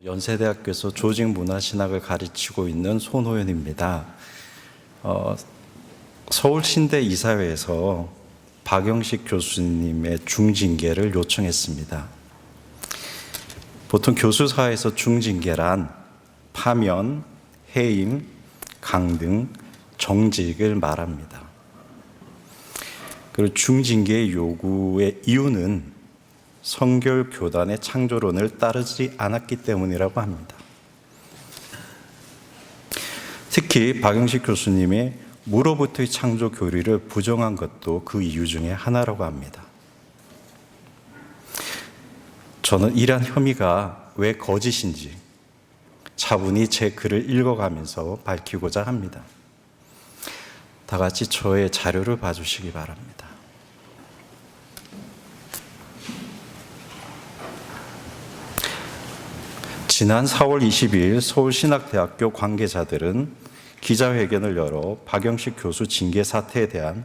연세대학교에서 조직문화신학을 가르치고 있는 손호연입니다. 서울신대 이사회에서 박영식 교수님의 중징계를 요청했습니다. 보통 교수사에서 중징계란 파면, 해임, 강등, 정직을 말합니다. 그리고 중징계의 요구의 이유는 성결교단의 창조론을 따르지 않았기 때문이라고 합니다. 특히 박영식 교수님의 무로부터의 창조 교리를 부정한 것도 그 이유 중에 하나라고 합니다. 저는 이러한 혐의가 왜 거짓인지 차분히 제 글을 읽어가면서 밝히고자 합니다. 다 같이 저의 자료를 봐주시기 바랍니다. 지난 4월 22일 서울신학대학교 관계자들은 기자회견을 열어 박영식 교수 징계 사태에 대한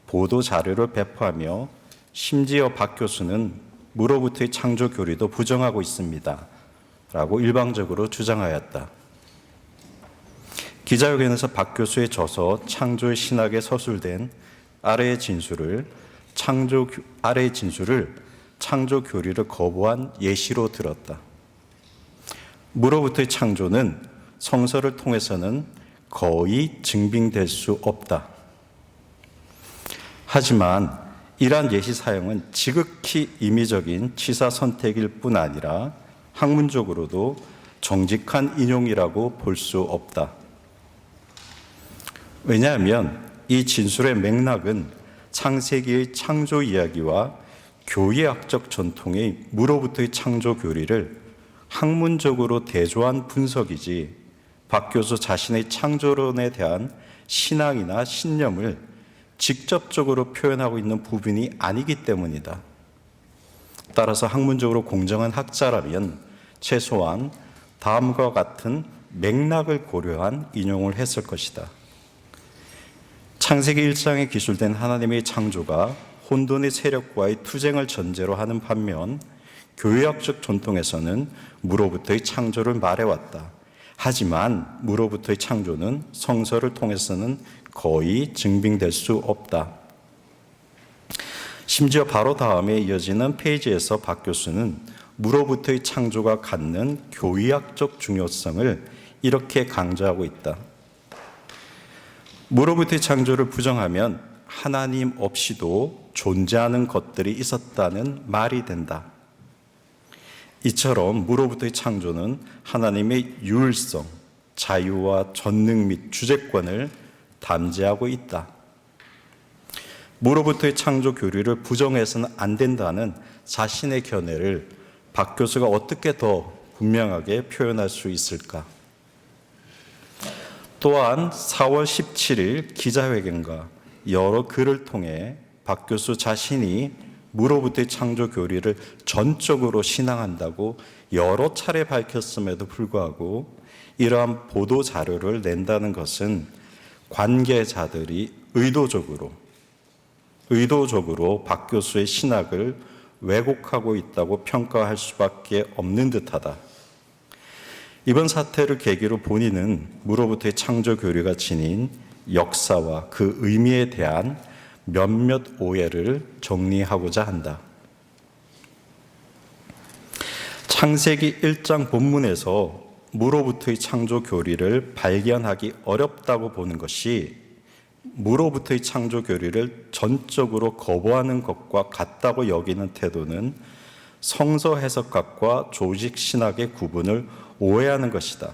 보도 자료를 배포하며 심지어 박 교수는 무로부터의 창조 교리도 부정하고 있습니다 라고 일방적으로 주장하였다. 기자회견에서 박 교수의 저서 창조의 신학에 서술된 아래의 진술을 창조 교리를 거부한 예시로 들었다. 무로부터의 창조는 성서를 통해서는 거의 증빙될 수 없다. 하지만 이러한 예시 사용은 지극히 임의적인 치사 선택일 뿐 아니라 학문적으로도 정직한 인용이라고 볼 수 없다. 왜냐하면 이 진술의 맥락은 창세기의 창조 이야기와 교리학적 전통의 무로부터의 창조 교리를 학문적으로 대조한 분석이지 박 교수 자신의 창조론에 대한 신앙이나 신념을 직접적으로 표현하고 있는 부분이 아니기 때문이다. 따라서 학문적으로 공정한 학자라면 최소한 다음과 같은 맥락을 고려한 인용을 했을 것이다. 창세기 1장에 기술된 하나님의 창조가 혼돈의 세력과의 투쟁을 전제로 하는 반면 교회학적 전통에서는 무로부터의 창조를 말해왔다. 하지만 무로부터의 창조는 성서를 통해서는 거의 증빙될 수 없다. 심지어 바로 다음에 이어지는 페이지에서 박 교수는 무로부터의 창조가 갖는 교의학적 중요성을 이렇게 강조하고 있다. 무로부터의 창조를 부정하면 하나님 없이도 존재하는 것들이 있었다는 말이 된다. 이처럼 무로부터의 창조는 하나님의 유일성, 자유와 전능 및 주재권을 담재하고 있다. 무로부터의 창조 교리를 부정해서는 안 된다는 자신의 견해를 박 교수가 어떻게 더 분명하게 표현할 수 있을까? 또한 4월 17일 기자회견과 여러 글을 통해 박 교수 자신이 무로부터의 창조 교리를 전적으로 신앙한다고 여러 차례 밝혔음에도 불구하고 이러한 보도 자료를 낸다는 것은 관계자들이 의도적으로 박 교수의 신학을 왜곡하고 있다고 평가할 수밖에 없는 듯하다. 이번 사태를 계기로 본인은 무로부터의 창조 교리가 지닌 역사와 그 의미에 대한 몇몇 오해를 정리하고자 한다. 창세기 1장 본문에서 무로부터의 창조 교리를 발견하기 어렵다고 보는 것이 무로부터의 창조 교리를 전적으로 거부하는 것과 같다고 여기는 태도는 성서 해석학과 조직 신학의 구분을 오해하는 것이다.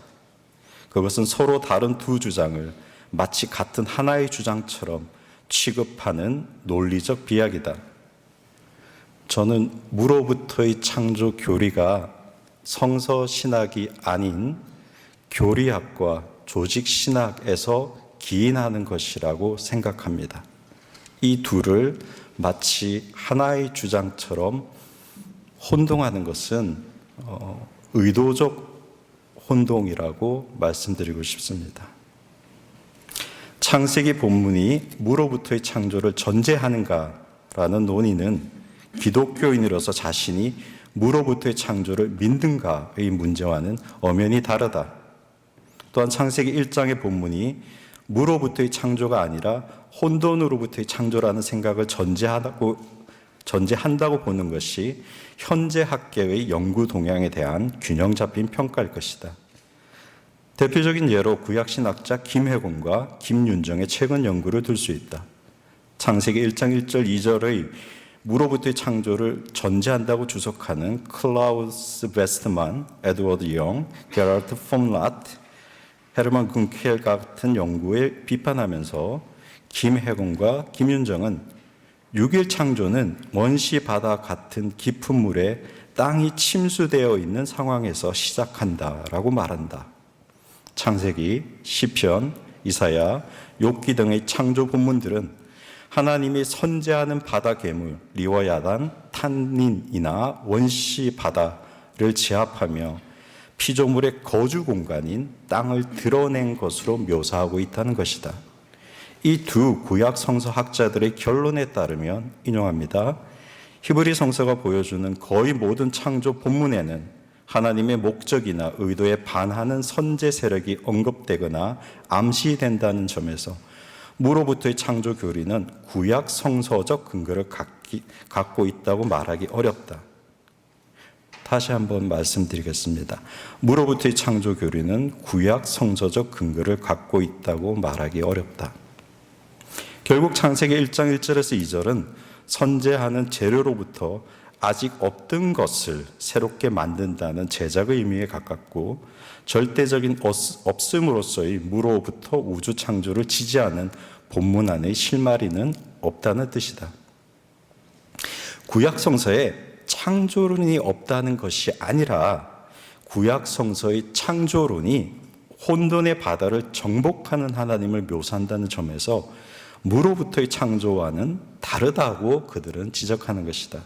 그것은 서로 다른 두 주장을 마치 같은 하나의 주장처럼 취급하는 논리적 비약이다. 저는 무로부터의 창조 교리가 성서 신학이 아닌 교리학과 조직 신학에서 기인하는 것이라고 생각합니다. 이 둘을 마치 하나의 주장처럼 혼동하는 것은 의도적 혼동이라고 말씀드리고 싶습니다. 창세기 본문이 무로부터의 창조를 전제하는가라는 논의는 기독교인으로서 자신이 무로부터의 창조를 믿는가의 문제와는 엄연히 다르다. 또한 창세기 1장의 본문이 무로부터의 창조가 아니라 혼돈으로부터의 창조라는 생각을 전제한다고 보는 것이 현재 학계의 연구 동향에 대한 균형 잡힌 평가일 것이다. 대표적인 예로 구약신학자 김혜곤과 김윤정의 최근 연구를 들 수 있다. 창세기 1장 1절 2절의 무로부터의 창조를 전제한다고 주석하는 클라우스 베스트만, 에드워드 영, 게라르트 폼라트, 헤르만 군켈 같은 연구에 비판하면서 김혜곤과 김윤정은 6일 창조는 원시 바다 같은 깊은 물에 땅이 침수되어 있는 상황에서 시작한다라고 말한다. 창세기, 시편, 이사야, 욥기 등의 창조 본문들은 하나님이 선재하는 바다 괴물, 리워야단, 탄닌이나 원시 바다를 제압하며 피조물의 거주 공간인 땅을 드러낸 것으로 묘사하고 있다는 것이다. 이 두 구약 성서 학자들의 결론에 따르면 인용합니다. 히브리 성서가 보여주는 거의 모든 창조 본문에는 하나님의 목적이나 의도에 반하는 선제 세력이 언급되거나 암시된다는 점에서 무로부터의 창조 교리는 구약 성서적 근거를 갖고 있다고 말하기 어렵다. 다시 한번 말씀드리겠습니다. 무로부터의 창조 교리는 구약 성서적 근거를 갖고 있다고 말하기 어렵다. 결국 창세기 1장 1절에서 2절은 선재하는 재료로부터 아직 없던 것을 새롭게 만든다는 제작의 의미에 가깝고 절대적인 없음으로서의 무로부터 우주 창조를 지지하는 본문 안의 실마리는 없다는 뜻이다. 구약 성서에 창조론이 없다는 것이 아니라 구약 성서의 창조론이 혼돈의 바다를 정복하는 하나님을 묘사한다는 점에서 무로부터의 창조와는 다르다고 그들은 지적하는 것이다.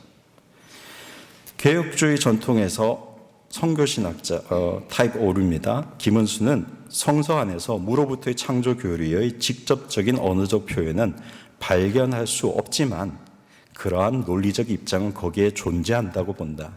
개혁주의 전통에서 선교신학자 타입 5입니다. 김은수는 성서 안에서 무로부터의 창조 교리의 직접적인 언어적 표현은 발견할 수 없지만 그러한 논리적 입장은 거기에 존재한다고 본다.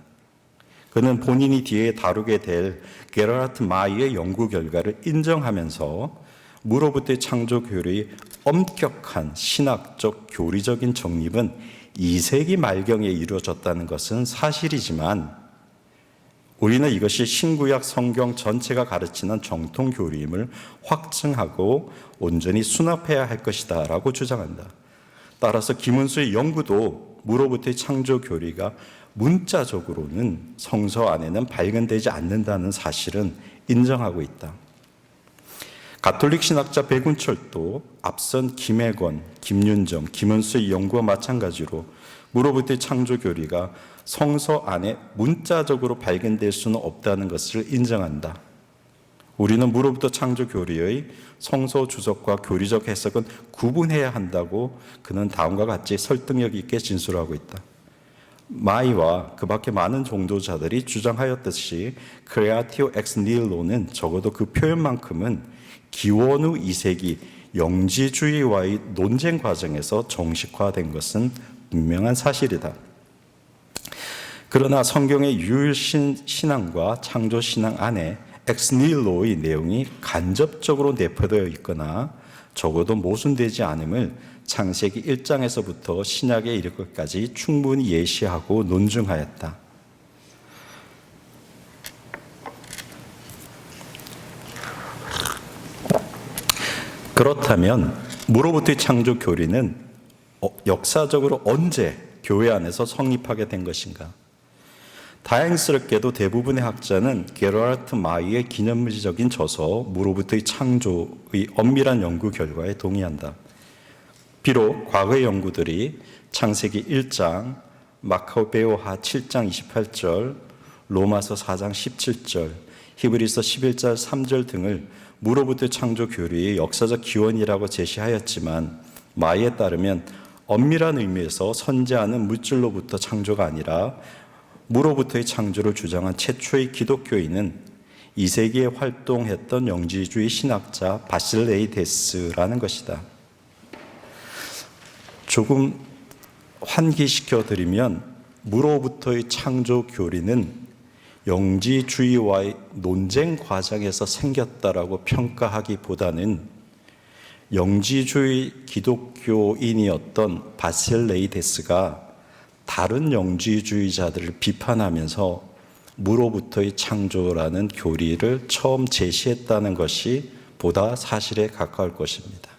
그는 본인이 뒤에 다루게 될 게라르트 마이의 연구 결과를 인정하면서 무로부터의 창조 교리의 엄격한 신학적 교리적인 정립은 2세기 말경에 이루어졌다는 것은 사실이지만 우리는 이것이 신구약 성경 전체가 가르치는 정통 교리임을 확증하고 온전히 수납해야 할 것이다 라고 주장한다. 따라서 김은수의 연구도 무로부터의 창조 교리가 문자적으로는 성서 안에는 발견되지 않는다는 사실은 인정하고 있다. 가톨릭 신학자 백운철도 앞선 김혜건, 김윤정, 김은수의 연구와 마찬가지로 무로부터의 창조 교리가 성서 안에 문자적으로 발견될 수는 없다는 것을 인정한다. 우리는 무로부터 창조 교리의 성서 주석과 교리적 해석은 구분해야 한다고 그는 다음과 같이 설득력 있게 진술하고 있다. 마이와 그 밖에 많은 종교자들이 주장하였듯이 크레아티오 엑스 닐로는 적어도 그 표현만큼은 기원 후 2세기 영지주의와의 논쟁 과정에서 정식화된 것은 분명한 사실이다. 그러나 성경의 유일신앙과 창조신앙 안에 엑스닐로의 내용이 간접적으로 내포되어 있거나 적어도 모순되지 않음을 창세기 1장에서부터 신약에 이를 것까지 충분히 예시하고 논증하였다. 그렇다면 무로부터의 창조 교리는 역사적으로 언제 교회 안에서 성립하게 된 것인가? 다행스럽게도 대부분의 학자는 게라르트 마이의 기념물적인 저서 무로부터의 창조의 엄밀한 연구 결과에 동의한다. 비록 과거의 연구들이 창세기 1장, 마카베오하 7장 28절, 로마서 4장 17절, 히브리서 11장 3절 등을 무로부터의 창조 교리의 역사적 기원이라고 제시하였지만 마이에 따르면 엄밀한 의미에서 선재하는 물질로부터 창조가 아니라 무로부터의 창조를 주장한 최초의 기독교인은 2세기에 활동했던 영지주의 신학자 바실레이데스라는 것이다. 조금 환기시켜 드리면 무로부터의 창조 교리는 영지주의와의 논쟁 과정에서 생겼다라고 평가하기보다는 영지주의 기독교인이었던 바실레이데스가 다른 영지주의자들을 비판하면서 무로부터의 창조라는 교리를 처음 제시했다는 것이 보다 사실에 가까울 것입니다.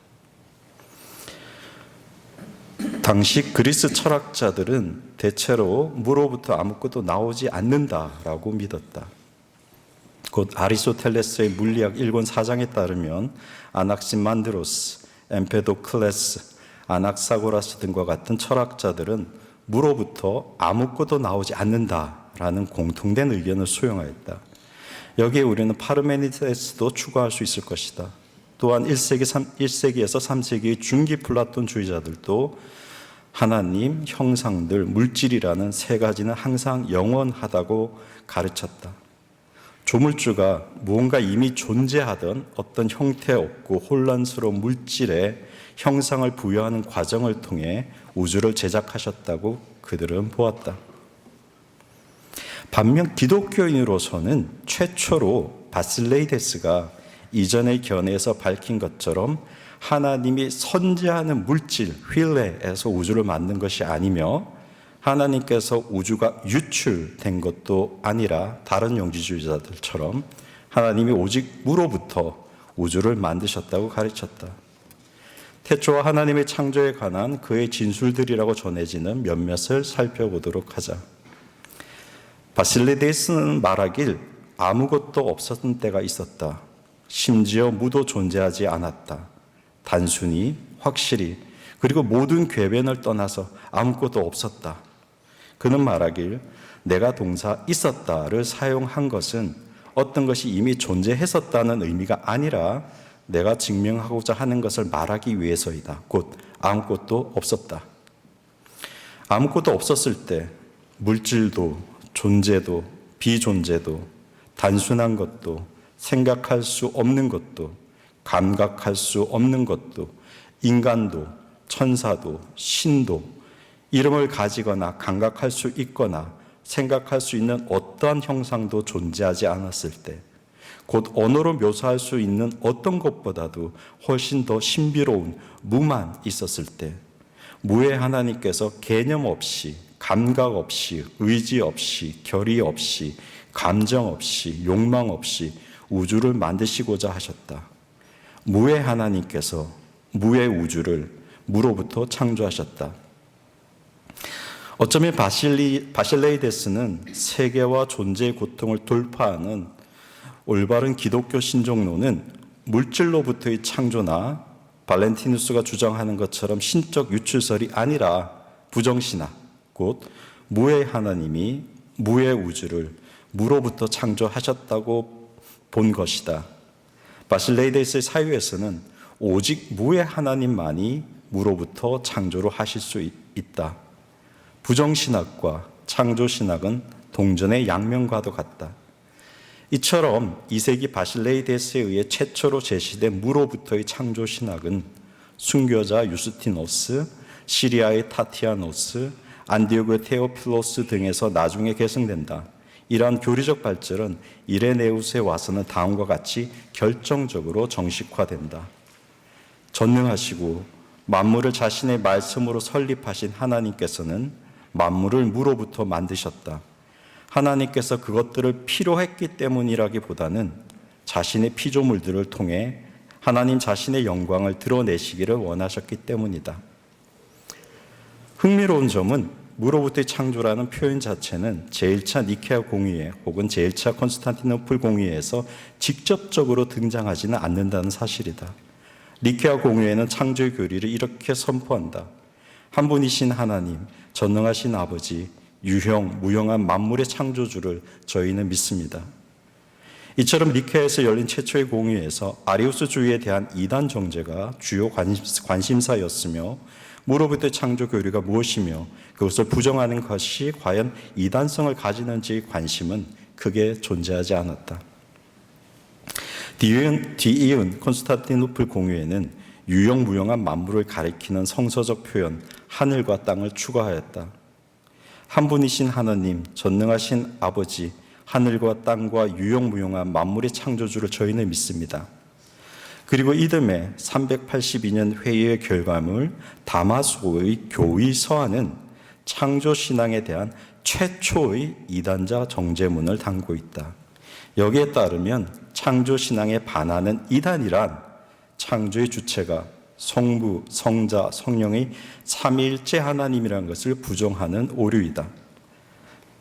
당시 그리스 철학자들은 대체로 무로부터 아무것도 나오지 않는다라고 믿었다. 곧 아리스토텔레스의 물리학 1권 4장에 따르면 아낙시만드로스, 엠페도클레스, 아낙사고라스 등과 같은 철학자들은 무로부터 아무것도 나오지 않는다라는 공통된 의견을 수용하였다. 여기에 우리는 파르메니데스도 추가할 수 있을 것이다. 또한 1세기에서 3세기의 중기 플라톤주의자들도 하나님, 형상들, 물질이라는 세 가지는 항상 영원하다고 가르쳤다. 조물주가 무언가 이미 존재하던 어떤 형태 없고 혼란스러운 물질에 형상을 부여하는 과정을 통해 우주를 제작하셨다고 그들은 보았다. 반면 기독교인으로서는 최초로 바실레이데스가 이전의 견해에서 밝힌 것처럼 하나님이 선재하는 물질, 휠레에서 우주를 만든 것이 아니며 하나님께서 우주가 유출된 것도 아니라 다른 영지주의자들처럼 하나님이 오직 무로부터 우주를 만드셨다고 가르쳤다. 태초와 하나님의 창조에 관한 그의 진술들이라고 전해지는 몇몇을 살펴보도록 하자. 바실레이데스는 말하길 아무것도 없었던 때가 있었다. 심지어 무도 존재하지 않았다. 단순히, 확실히, 그리고 모든 궤변을 떠나서 아무것도 없었다. 그는 말하길 내가 동사 있었다를 사용한 것은 어떤 것이 이미 존재했었다는 의미가 아니라 내가 증명하고자 하는 것을 말하기 위해서이다. 곧 아무것도 없었다. 아무것도 없었을 때 물질도 존재도 비존재도 단순한 것도 생각할 수 없는 것도 감각할 수 없는 것도 인간도 천사도 신도 이름을 가지거나 감각할 수 있거나 생각할 수 있는 어떠한 형상도 존재하지 않았을 때, 곧 언어로 묘사할 수 있는 어떤 것보다도 훨씬 더 신비로운 무만 있었을 때, 무의 하나님께서 개념 없이, 감각 없이, 의지 없이, 결의 없이, 감정 없이, 욕망 없이 우주를 만드시고자 하셨다. 무의 하나님께서 무의 우주를 무로부터 창조하셨다. 어쩌면 바실레이데스는 세계와 존재의 고통을 돌파하는 올바른 기독교 신종론은 물질로부터의 창조나 발렌티누스가 주장하는 것처럼 신적 유출설이 아니라 부정신학, 곧 무의 하나님이 무의 우주를 무로부터 창조하셨다고 본 것이다. 바실레이데스의 사유에서는 오직 무의 하나님만이 무로부터 창조를 하실 수 있다. 부정신학과 창조신학은 동전의 양면과도 같다. 이처럼 2세기 바실레이데스에 의해 최초로 제시된 무로부터의 창조신학은 순교자 유스티노스, 시리아의 타티아노스, 안디오그 테오필로스 등에서 나중에 계승된다. 이러한 교리적 발전은 이레네우스에 와서는 다음과 같이 결정적으로 정식화된다. 전능하시고 만물을 자신의 말씀으로 설립하신 하나님께서는 만물을 무로부터 만드셨다. 하나님께서 그것들을 필요했기 때문이라기보다는 자신의 피조물들을 통해 하나님 자신의 영광을 드러내시기를 원하셨기 때문이다. 흥미로운 점은 무로부터의 창조라는 표현 자체는 제1차 니케아 공의회 혹은 제1차 콘스탄티노플 공의회에서 직접적으로 등장하지는 않는다는 사실이다. 니케아 공의회는 창조의 교리를 이렇게 선포한다. 한 분이신 하나님, 전능하신 아버지, 유형, 무형한 만물의 창조주를 저희는 믿습니다. 이처럼 니케아에서 열린 최초의 공의회에서 아리우스주의에 대한 이단 정죄가 주요 관심사였으며 무로부터의 창조 교리가 무엇이며 그것을 부정하는 것이 과연 이단성을 가지는지의 관심은 크게 존재하지 않았다. 뒤이은 콘스탄티노플 공의회는 유형무형한 만물을 가리키는 성서적 표현 하늘과 땅을 추가하였다. 한 분이신 하나님, 전능하신 아버지, 하늘과 땅과 유용무용한 만물의 창조주를 저희는 믿습니다. 그리고 이듬해 382년 회의의 결과물 다마소의 교의 서한은 창조신앙에 대한 최초의 이단자 정죄문을 담고 있다. 여기에 따르면 창조신앙에 반하는 이단이란 창조의 주체가 성부, 성자, 성령의 삼위일체 하나님이라는 것을 부정하는 오류이다.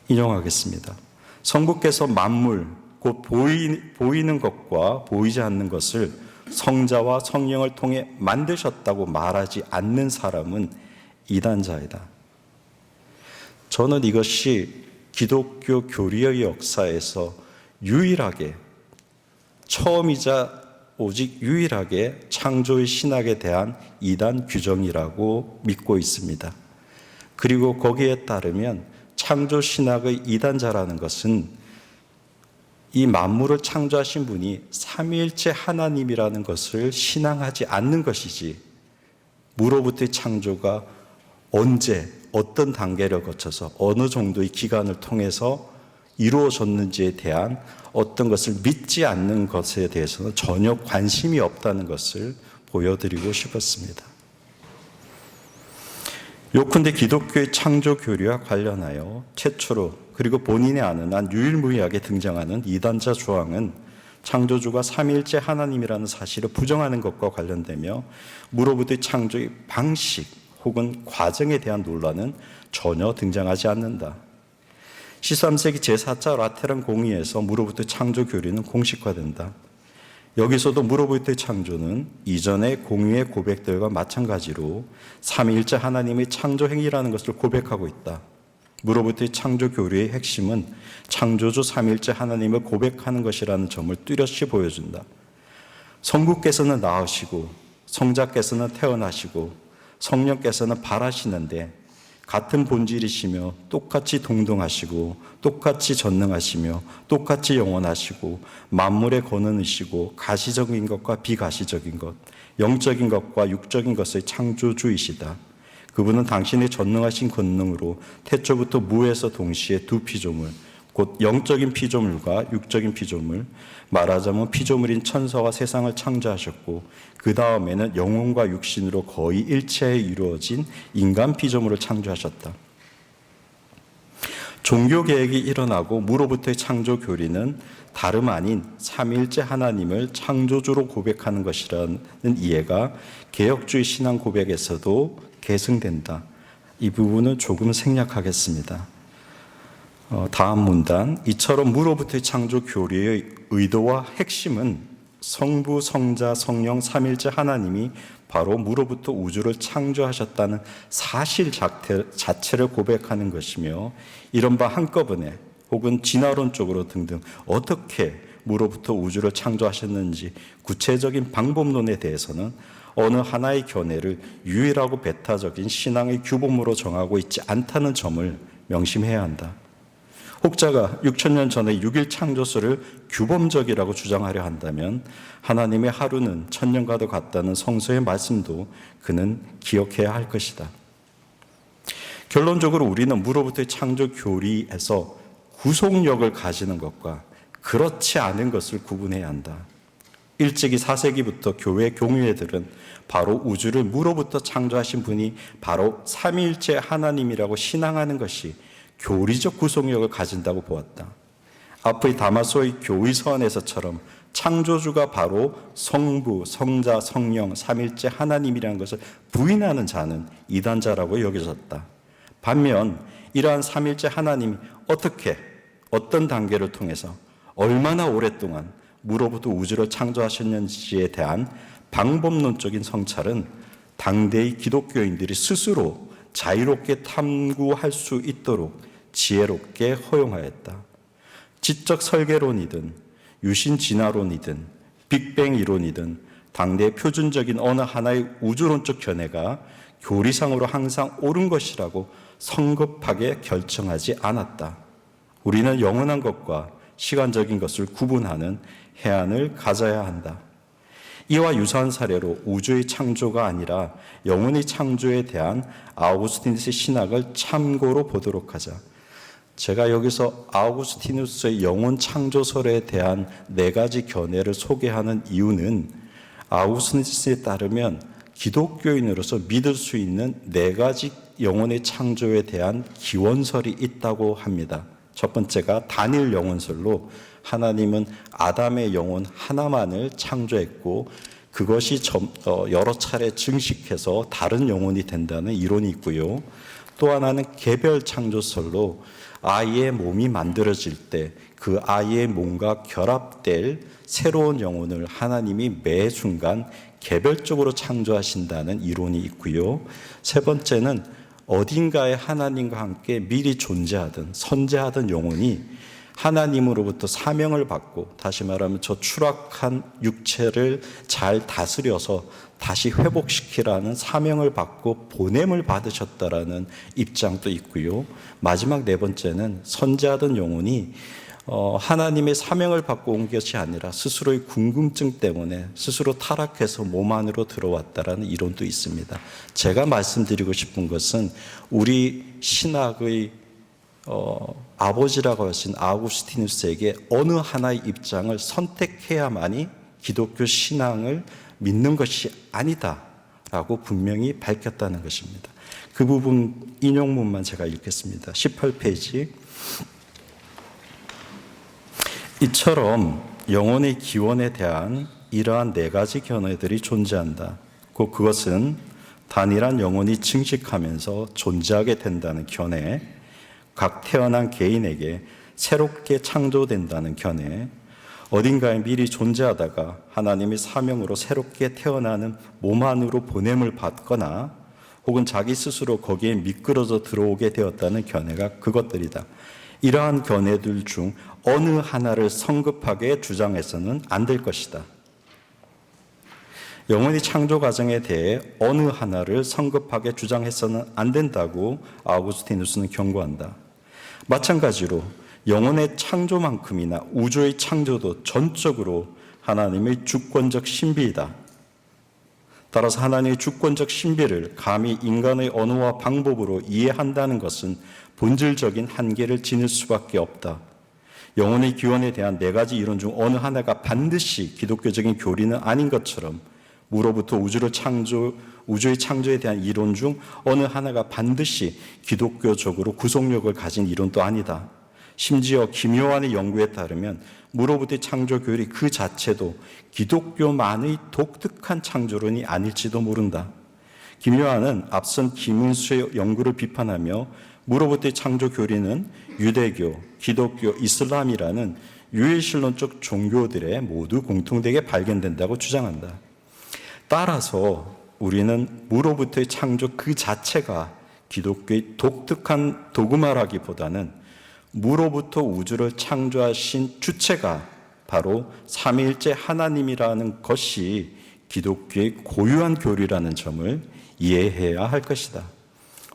인용하겠습니다. 성부께서 만물, 곧 보이는 것과 보이지 않는 것을 성자와 성령을 통해 만드셨다고 말하지 않는 사람은 이단자이다. 저는 이것이 기독교 교리의 역사에서 유일하게, 처음이자 오직 유일하게 창조의 신학에 대한 이단 규정이라고 믿고 있습니다. 그리고 거기에 따르면 창조 신학의 이단자라는 것은 이 만물을 창조하신 분이 삼위일체 하나님이라는 것을 신앙하지 않는 것이지, 무로부터의 창조가 언제 어떤 단계를 거쳐서 어느 정도의 기간을 통해서 이루어졌는지에 대한 어떤 것을 믿지 않는 것에 대해서는 전혀 관심이 없다는 것을 보여드리고 싶었습니다. 요컨대 기독교의 창조 교리와 관련하여 최초로 그리고 본인이 아는 한 유일무이하게 등장하는 이단자 조항은 창조주가 삼위일체 하나님이라는 사실을 부정하는 것과 관련되며 무로부터의 창조의 방식 혹은 과정에 대한 논란은 전혀 등장하지 않는다. 13세기 제4차 라테란 공의에서 무로부터의 창조 교리는 공식화된다. 여기서도 무로부터의 창조는 이전의 공의의 고백들과 마찬가지로 삼위일체 하나님의 창조 행위라는 것을 고백하고 있다. 무로부터의 창조 교리의 핵심은 창조주 삼위일체 하나님을 고백하는 것이라는 점을 뚜렷이 보여준다. 성부께서는 낳으시고 성자께서는 태어나시고 성령께서는 발하시는데 같은 본질이시며 똑같이 동동하시고 똑같이 전능하시며 똑같이 영원하시고 만물의 권능이시고 가시적인 것과 비가시적인 것, 영적인 것과 육적인 것의 창조주이시다. 그분은 당신의 전능하신 권능으로 태초부터 무에서 동시에 두 피조물, 곧 영적인 피조물과 육적인 피조물, 말하자면 피조물인 천사와 세상을 창조하셨고 그 다음에는 영혼과 육신으로 거의 일체에 이루어진 인간 피조물을 창조하셨다. 종교개혁이 일어나고 무로부터의 창조 교리는 다름 아닌 삼위일체 하나님을 창조주로 고백하는 것이라는 이해가 개혁주의 신앙 고백에서도 계승된다. 이 부분은 조금 생략하겠습니다. 다음 문단, 이처럼 무로부터의 창조 교리의 의도와 핵심은 성부, 성자, 성령, 삼위일체 하나님이 바로 무로부터 우주를 창조하셨다는 사실 자체를 고백하는 것이며, 이런 바 한꺼번에 혹은 진화론적으로 등등 어떻게 무로부터 우주를 창조하셨는지 구체적인 방법론에 대해서는 어느 하나의 견해를 유일하고 배타적인 신앙의 규범으로 정하고 있지 않다는 점을 명심해야 한다. 혹자가 6,000년 전에 6일 창조설을 규범적이라고 주장하려 한다면 하나님의 하루는 1,000년과도 같다는 성서의 말씀도 그는 기억해야 할 것이다. 결론적으로 우리는 무로부터의 창조 교리에서 구속력을 가지는 것과 그렇지 않은 것을 구분해야 한다. 일찍이 4세기부터 교회 경위애들은 바로 우주를 무로부터 창조하신 분이 바로 삼위일체 하나님이라고 신앙하는 것이 교리적 구속력을 가진다고 보았다. 앞의 다마소의 교의 서한에서처럼 창조주가 바로 성부, 성자, 성령, 삼위일체 하나님이라는 것을 부인하는 자는 이단자라고 여겨졌다. 반면 이러한 삼위일체 하나님이 어떻게, 어떤 단계를 통해서 얼마나 오랫동안 무로부터 우주를 창조하셨는지에 대한 방법론적인 성찰은 당대의 기독교인들이 스스로 자유롭게 탐구할 수 있도록 지혜롭게 허용하였다. 지적 설계론이든 유신 진화론이든 빅뱅 이론이든 당대의 표준적인 어느 하나의 우주론적 견해가 교리상으로 항상 옳은 것이라고 성급하게 결정하지 않았다. 우리는 영원한 것과 시간적인 것을 구분하는 해안을 가져야 한다. 이와 유사한 사례로 우주의 창조가 아니라 영혼의 창조에 대한 아우구스티누스의 신학을 참고로 보도록 하자. 제가 여기서 아우구스티누스의 영혼 창조설에 대한 4가지 견해를 소개하는 이유는 아우구스티누스에 따르면 기독교인으로서 믿을 수 있는 4가지 영혼의 창조에 대한 기원설이 있다고 합니다. 첫 번째가 단일 영혼설로 하나님은 아담의 영혼 하나만을 창조했고 그것이 여러 차례 증식해서 다른 영혼이 된다는 이론이 있고요. 또 하나는 개별 창조설로 아이의 몸이 만들어질 때 그 아이의 몸과 결합될 새로운 영혼을 하나님이 매 순간 개별적으로 창조하신다는 이론이 있고요. 세 번째는 어딘가에 하나님과 함께 미리 존재하던 선재하던 영혼이 하나님으로부터 사명을 받고, 다시 말하면 저 추락한 육체를 잘 다스려서 다시 회복시키라는 사명을 받고 보냄을 받으셨다라는 입장도 있고요. 마지막 4번째는 선재하던 영혼이 하나님의 사명을 받고 온 것이 아니라 스스로의 궁금증 때문에 스스로 타락해서 몸 안으로 들어왔다라는 이론도 있습니다. 제가 말씀드리고 싶은 것은 우리 신학의 아버지라고 하신 아우구스티누스에게 어느 하나의 입장을 선택해야만이 기독교 신앙을 믿는 것이 아니다라고 분명히 밝혔다는 것입니다. 그 부분 인용문만 제가 읽겠습니다. 18페이지. 이처럼 영혼의 기원에 대한 이러한 4가지 견해들이 존재한다. 그것은 단일한 영혼이 증식하면서 존재하게 된다는 견해, 각 태어난 개인에게 새롭게 창조된다는 견해, 어딘가에 미리 존재하다가 하나님의 사명으로 새롭게 태어나는 몸 안으로 보냄을 받거나 혹은 자기 스스로 거기에 미끄러져 들어오게 되었다는 견해가 그것들이다. 이러한 견해들 중 어느 하나를 성급하게 주장해서는 안 될 것이다. 영혼의 창조 과정에 대해 어느 하나를 성급하게 주장해서는 안 된다고 아우구스티누스는 경고한다. 마찬가지로 영혼의 창조만큼이나 우주의 창조도 전적으로 하나님의 주권적 신비이다. 따라서 하나님의 주권적 신비를 감히 인간의 언어와 방법으로 이해한다는 것은 본질적인 한계를 지닐 수밖에 없다. 영혼의 기원에 대한 4가지 이론 중 어느 하나가 반드시 기독교적인 교리는 아닌 것처럼 무로부터 우주의 창조에 대한 이론 중 어느 하나가 반드시 기독교적으로 구속력을 가진 이론도 아니다. 심지어 김요한의 연구에 따르면 무로부터의 창조 교리 그 자체도 기독교만의 독특한 창조론이 아닐지도 모른다. 김요한은 앞선 김은수의 연구를 비판하며 무로부터의 창조 교리는 유대교, 기독교, 이슬람이라는 유해신론적 종교들에 모두 공통되게 발견된다고 주장한다. 따라서 우리는 무로부터의 창조 그 자체가 기독교의 독특한 도그마라기보다는 무로부터 우주를 창조하신 주체가 바로 삼위일체 하나님이라는 것이 기독교의 고유한 교리라는 점을 이해해야 할 것이다.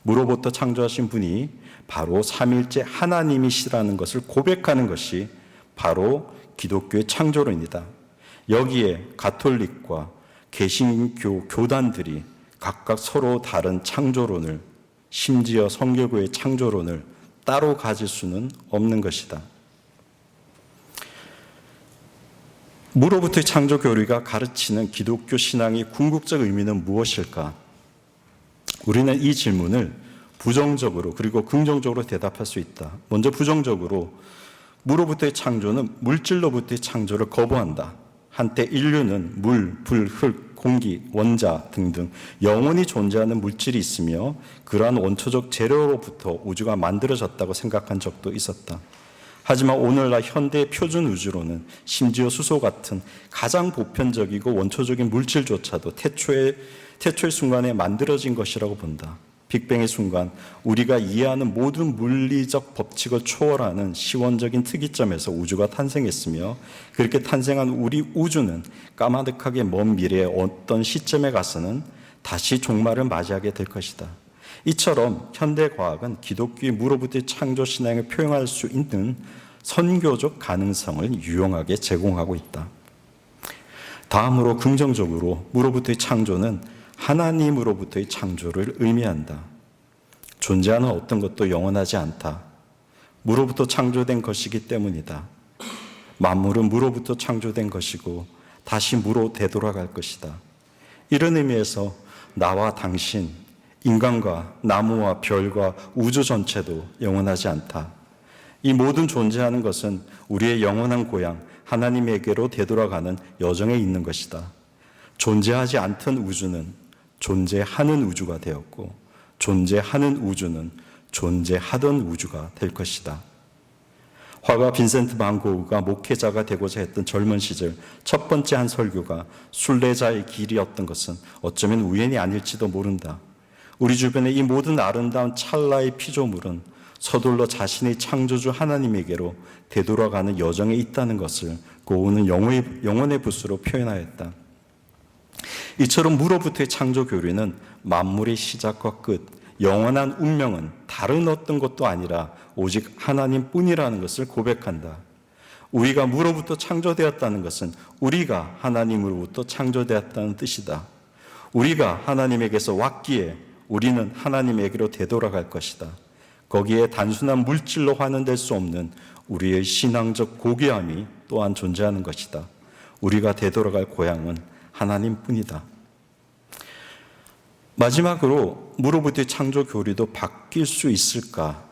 무로부터 창조하신 분이 바로 삼위일체 하나님이시라는 것을 고백하는 것이 바로 기독교의 창조론이다. 여기에 가톨릭과 개신교 교단들이 각각 서로 다른 창조론을, 심지어 성결교의 창조론을 따로 가질 수는 없는 것이다. 무로부터의 창조 교리가 가르치는 기독교 신앙의 궁극적 의미는 무엇일까? 우리는 이 질문을 부정적으로 그리고 긍정적으로 대답할 수 있다. 먼저 부정적으로 무로부터의 창조는 물질로부터의 창조를 거부한다. 한때 인류는 물, 불, 흙, 공기, 원자 등등 영원히 존재하는 물질이 있으며 그러한 원초적 재료로부터 우주가 만들어졌다고 생각한 적도 있었다. 하지만 오늘날 현대의 표준 우주로는 심지어 수소 같은 가장 보편적이고 원초적인 물질조차도 태초의 순간에 만들어진 것이라고 본다. 빅뱅의 순간 우리가 이해하는 모든 물리적 법칙을 초월하는 시원적인 특이점에서 우주가 탄생했으며 그렇게 탄생한 우리 우주는 까마득하게 먼 미래의 어떤 시점에 가서는 다시 종말을 맞이하게 될 것이다. 이처럼 현대과학은 기독교의 무로부터의 창조신앙을 표현할 수 있는 선교적 가능성을 유용하게 제공하고 있다. 다음으로 긍정적으로 무로부터의 창조는 하나님으로부터의 창조를 의미한다. 존재하는 어떤 것도 영원하지 않다. 무로부터 창조된 것이기 때문이다. 만물은 무로부터 창조된 것이고 다시 무로 되돌아갈 것이다. 이런 의미에서 나와 당신, 인간과 나무와 별과 우주 전체도 영원하지 않다. 이 모든 존재하는 것은 우리의 영원한 고향 하나님에게로 되돌아가는 여정에 있는 것이다. 존재하지 않던 우주는 존재하는 우주가 되었고 존재하는 우주는 존재하던 우주가 될 것이다. 화가 빈센트 반 고흐가 목회자가 되고자 했던 젊은 시절 첫 번째 한 설교가 순례자의 길이었던 것은 어쩌면 우연이 아닐지도 모른다. 우리 주변의 이 모든 아름다운 찰나의 피조물은 서둘러 자신의 창조주 하나님에게로 되돌아가는 여정에 있다는 것을 고흐는 영혼의 붓으로 표현하였다. 이처럼 무로부터의 창조 교리는 만물의 시작과 끝, 영원한 운명은 다른 어떤 것도 아니라 오직 하나님뿐이라는 것을 고백한다. 우리가 무로부터 창조되었다는 것은 우리가 하나님으로부터 창조되었다는 뜻이다. 우리가 하나님에게서 왔기에 우리는 하나님에게로 되돌아갈 것이다. 거기에 단순한 물질로 환원될 수 없는 우리의 신앙적 고귀함이 또한 존재하는 것이다. 우리가 되돌아갈 고향은 하나님뿐이다. 마지막으로 무로부터의 창조 교리도 바뀔 수 있을까?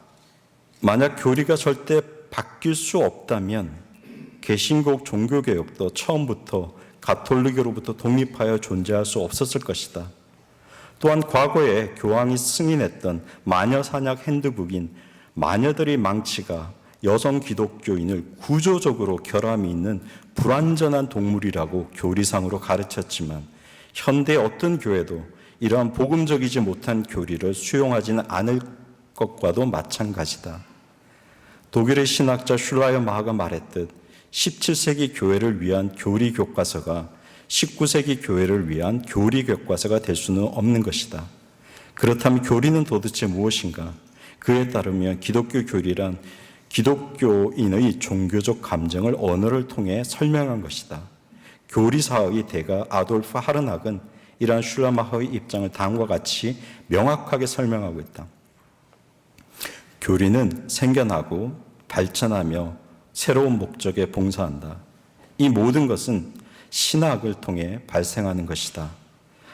만약 교리가 절대 바뀔 수 없다면 개신국 종교개혁도 처음부터 가톨릭으로부터 독립하여 존재할 수 없었을 것이다. 또한 과거에 교황이 승인했던 마녀 사냥 핸드북인 마녀들의 망치가 여성 기독교인을 구조적으로 결함이 있는 불완전한 동물이라고 교리상으로 가르쳤지만 현대 어떤 교회도 이러한 복음적이지 못한 교리를 수용하지는 않을 것과도 마찬가지다. 독일의 신학자 슐라이어 마하가 말했듯 17세기 교회를 위한 교리 교과서가 19세기 교회를 위한 교리 교과서가 될 수는 없는 것이다. 그렇다면 교리는 도대체 무엇인가? 그에 따르면 기독교 교리란 기독교인의 종교적 감정을 언어를 통해 설명한 것이다. 교리사의 대가 아돌프 하르낙은 이러한 슐라마허의 입장을 다음과 같이 명확하게 설명하고 있다. 교리는 생겨나고 발전하며 새로운 목적에 봉사한다. 이 모든 것은 신학을 통해 발생하는 것이다.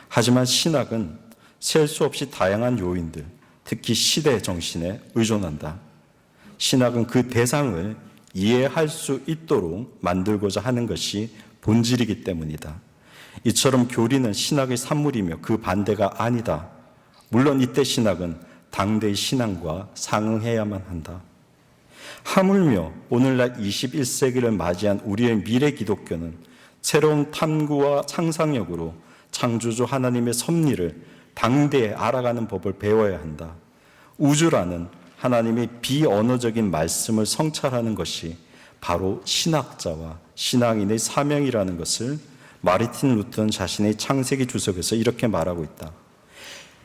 하지만 신학은 셀 수 없이 다양한 요인들, 특히 시대 정신에 의존한다. 신학은 그 대상을 이해할 수 있도록 만들고자 하는 것이 본질이기 때문이다. 이처럼 교리는 신학의 산물이며 그 반대가 아니다. 물론 이때 신학은 당대의 신앙과 상응해야만 한다. 하물며 오늘날 21세기를 맞이한 우리의 미래 기독교는 새로운 탐구와 상상력으로 창조주 하나님의 섭리를 당대에 알아가는 법을 배워야 한다. 우주라는 하나님의 비언어적인 말씀을 성찰하는 것이 바로 신학자와 신앙인의 사명이라는 것을 마르틴 루터는 자신의 창세기 주석에서 이렇게 말하고 있다.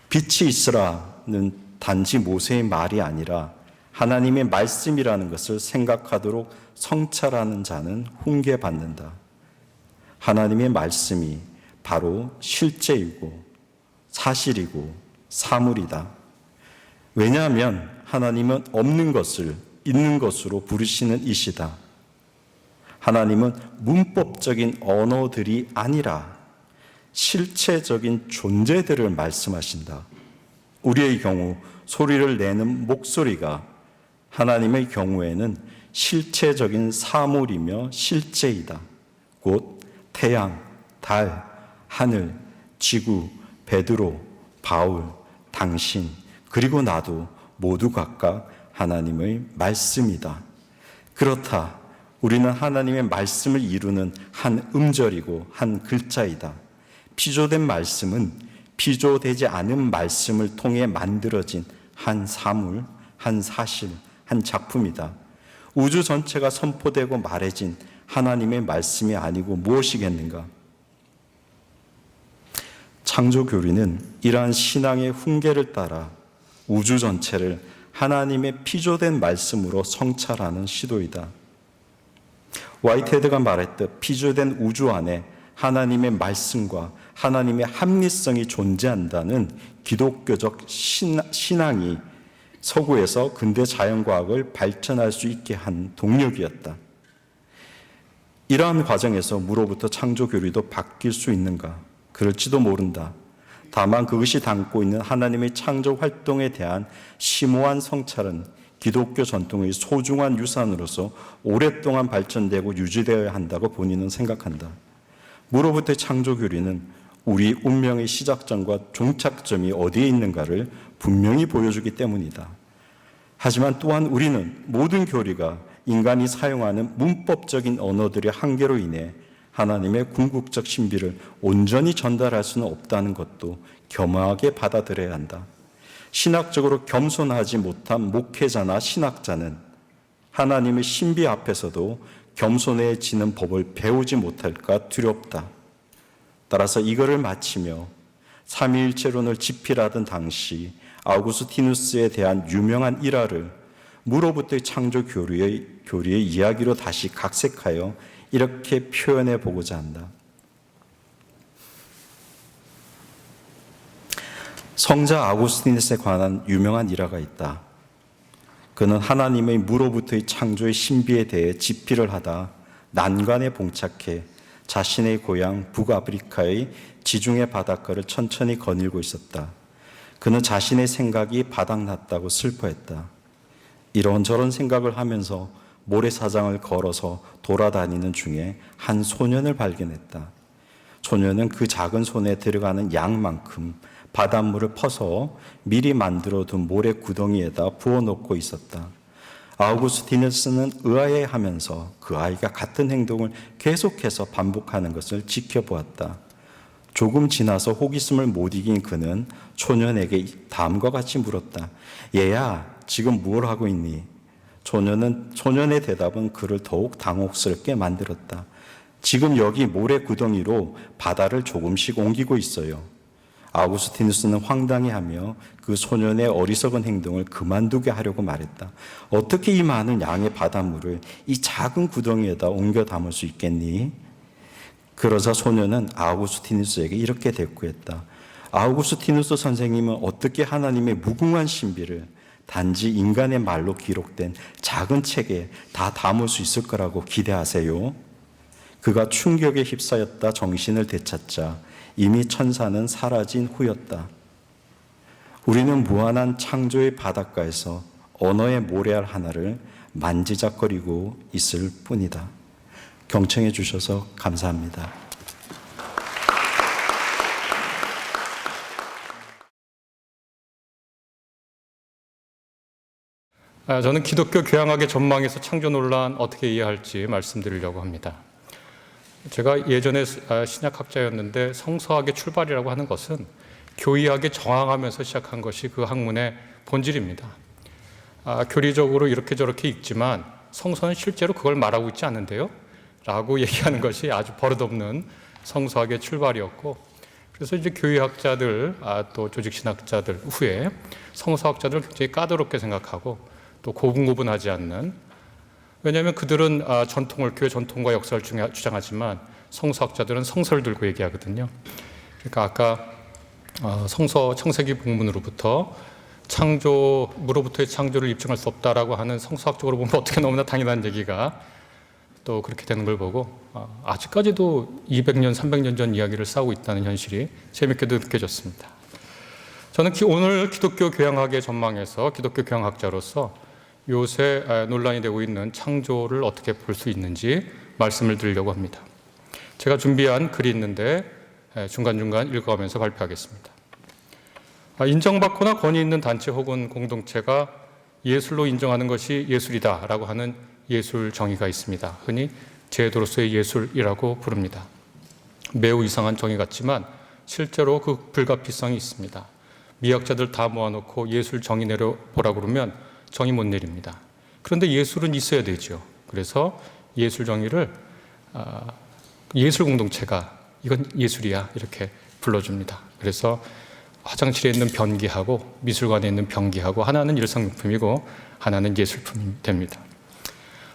빛이 있으라는 단지 모세의 말이 아니라 하나님의 말씀이라는 것을 생각하도록 성찰하는 자는 훈계받는다. 하나님의 말씀이 바로 실제이고 사실이고 사물이다. 왜냐하면 하나님은 없는 것을 있는 것으로 부르시는 이시다. 하나님은 문법적인 언어들이 아니라 실체적인 존재들을 말씀하신다. 우리의 경우 소리를 내는 목소리가 하나님의 경우에는 실체적인 사물이며 실제이다. 곧 태양, 달, 하늘, 지구, 베드로, 바울, 당신, 그리고 나도 모두 각각 하나님의 말씀이다. 그렇다. 우리는 하나님의 말씀을 이루는 한 음절이고 한 글자이다. 피조된 말씀은 피조되지 않은 말씀을 통해 만들어진 한 사물, 한 사실, 한 작품이다. 우주 전체가 선포되고 말해진 하나님의 말씀이 아니고 무엇이겠는가? 창조교리는 이러한 신앙의 훈계를 따라 우주 전체를 하나님의 피조된 말씀으로 성찰하는 시도이다. 와이트헤드가 말했듯 피조된 우주 안에 하나님의 말씀과 하나님의 합리성이 존재한다는 기독교적 신앙이 서구에서 근대 자연과학을 발전할 수 있게 한 동력이었다. 이러한 과정에서 무로부터 창조교리도 바뀔 수 있는가? 그럴지도 모른다. 다만 그것이 담고 있는 하나님의 창조 활동에 대한 심오한 성찰은 기독교 전통의 소중한 유산으로서 오랫동안 발전되고 유지되어야 한다고 본인은 생각한다. 무로부터의 창조교리는 우리 운명의 시작점과 종착점이 어디에 있는가를 분명히 보여주기 때문이다. 하지만 또한 우리는 모든 교리가 인간이 사용하는 문법적인 언어들의 한계로 인해 하나님의 궁극적 신비를 온전히 전달할 수는 없다는 것도 겸허하게 받아들여야 한다. 신학적으로 겸손하지 못한 목회자나 신학자는 하나님의 신비 앞에서도 겸손해지는 법을 배우지 못할까 두렵다. 따라서 이거를 마치며 삼위일체론을 집필하던 당시 아우구스티누스에 대한 유명한 일화를 무로부터의 창조 교리의 이야기로 다시 각색하여 이렇게 표현해 보고자 한다. 성자 아우구스티누스에 관한 유명한 일화가 있다. 그는 하나님의 무로부터의 창조의 신비에 대해 집필을 하다 난관에 봉착해 자신의 고향 북아프리카의 지중해 바닷가를 천천히 거닐고 있었다. 그는 자신의 생각이 바닥났다고 슬퍼했다. 이런저런 생각을 하면서 모래사장을 걸어서 돌아다니는 중에 한 소년을 발견했다. 소년은 그 작은 손에 들어가는 양만큼 바닷물을 퍼서 미리 만들어둔 모래 구덩이에다 부어놓고 있었다. 아우구스티누스는 의아해하면서 그 아이가 같은 행동을 계속해서 반복하는 것을 지켜보았다. 조금 지나서 호기심을 못 이긴 그는 소년에게 다음과 같이 물었다. 얘야, 지금 뭘 하고 있니? 소년의 대답은 그를 더욱 당혹스럽게 만들었다. 지금 여기 모래 구덩이로 바다를 조금씩 옮기고 있어요. 아우구스티누스는 황당해하며 그 소년의 어리석은 행동을 그만두게 하려고 말했다. 어떻게 이 많은 양의 바닷물을 이 작은 구덩이에다 옮겨 담을 수 있겠니? 그러자 소년은 아우구스티누스에게 이렇게 대꾸했다. 아우구스티누스 선생님은 어떻게 하나님의 무궁한 신비를 단지 인간의 말로 기록된 작은 책에 다 담을 수 있을 거라고 기대하세요? 그가 충격에 휩싸였다 정신을 되찾자 이미 천사는 사라진 후였다. 우리는 무한한 창조의 바닷가에서 언어의 모래알 하나를 만지작거리고 있을 뿐이다. 경청해 주셔서 감사합니다. 저는 기독교 교양학의 전망에서 창조 논란 어떻게 이해할지 말씀드리려고 합니다. 제가 예전에 신약학자였는데 성서학의 출발이라고 하는 것은 교의학에 저항하면서 시작한 것이 그 학문의 본질입니다. 교리적으로 이렇게 저렇게 읽지만 성서는 실제로 그걸 말하고 있지 않는데요? 라고 얘기하는 것이 아주 버릇없는 성서학의 출발이었고, 그래서 이제 교의학자들, 또 조직신학자들 후에 성서학자들을 굉장히 까다롭게 생각하고 또 고분고분하지 않는, 왜냐하면 그들은 교회 전통과 역사를 주장하지만 성서학자들은 성서를 들고 얘기하거든요. 그러니까 아까 창세기 본문으로부터 무로부터의 창조를 입증할 수 없다라고 하는 성서학적으로 보면 어떻게 너무나 당연한 얘기가 또 그렇게 되는 걸 보고 아직까지도 200년, 300년 전 이야기를 싸우고 있다는 현실이 재밌게도 느껴졌습니다. 저는 오늘 기독교 교양학의 전망에서 기독교 교양학자로서 요새 논란이 되고 있는 창조를 어떻게 볼 수 있는지 말씀을 드리려고 합니다. 제가 준비한 글이 있는데 중간중간 읽어가면서 발표하겠습니다. 인정받거나 권위 있는 단체 혹은 공동체가 예술로 인정하는 것이 예술이다라고 하는 예술 정의가 있습니다. 흔히 제도로서의 예술이라고 부릅니다. 매우 이상한 정의 같지만 실제로 그 불가피성이 있습니다. 미학자들 다 모아놓고 예술 정의 내려보라고 그러면 정의 못 내립니다. 그런데 예술은 있어야 되죠. 그래서 예술 정의를 예술 공동체가 이건 예술이야 이렇게 불러줍니다. 그래서 화장실에 있는 변기하고 미술관에 있는 변기하고 하나는 일상용품이고 하나는 예술품이 됩니다.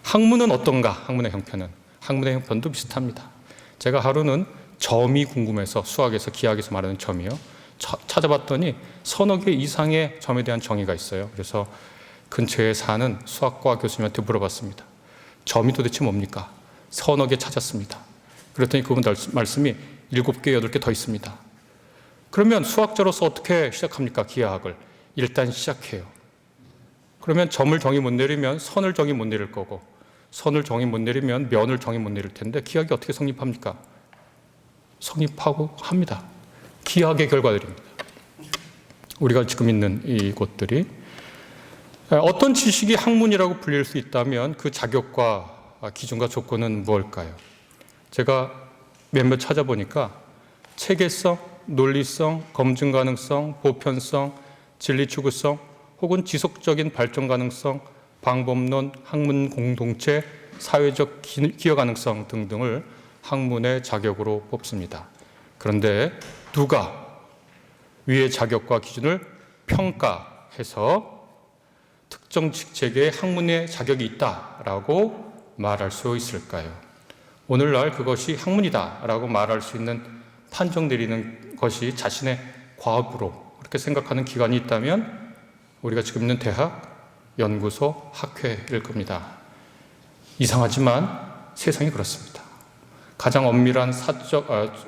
학문은 어떤가? 학문의 형편도 비슷합니다. 제가 하루는 점이 궁금해서 수학에서 기하학에서 말하는 점이요. 찾아봤더니 서너 개 이상의 점에 대한 정의가 있어요. 그래서 근처에 사는 수학과 교수님한테 물어봤습니다. 점이 도대체 뭡니까? 서너 개 찾았습니다. 그랬더니 그분 말씀이 7개, 8개 더 있습니다. 그러면 수학자로서 어떻게 시작합니까? 기하학을. 일단 시작해요. 그러면 점을 정의 못 내리면 선을 정의 못 내릴 거고, 선을 정의 못 내리면 면을 정의 못 내릴 텐데 기하학이 어떻게 성립합니까? 성립하고 합니다. 기하학의 결과들입니다. 우리가 지금 있는 이곳들이 어떤 지식이 학문이라고 불릴 수 있다면 그 자격과 기준과 조건은 무엇일까요? 제가 몇몇 찾아보니까 체계성, 논리성, 검증 가능성, 보편성, 진리 추구성, 혹은 지속적인 발전 가능성, 방법론, 학문 공동체, 사회적 기여 가능성 등등을 학문의 자격으로 뽑습니다. 그런데 누가 위의 자격과 기준을 평가해서 특정 체계의 학문의 자격이 있다라고 말할 수 있을까요? 오늘날 그것이 학문이다라고 말할 수 있는 판정 내리는 것이 자신의 과업으로 그렇게 생각하는 기관이 있다면 우리가 지금 있는 대학, 연구소, 학회일 겁니다. 이상하지만 세상이 그렇습니다. 가장 엄밀한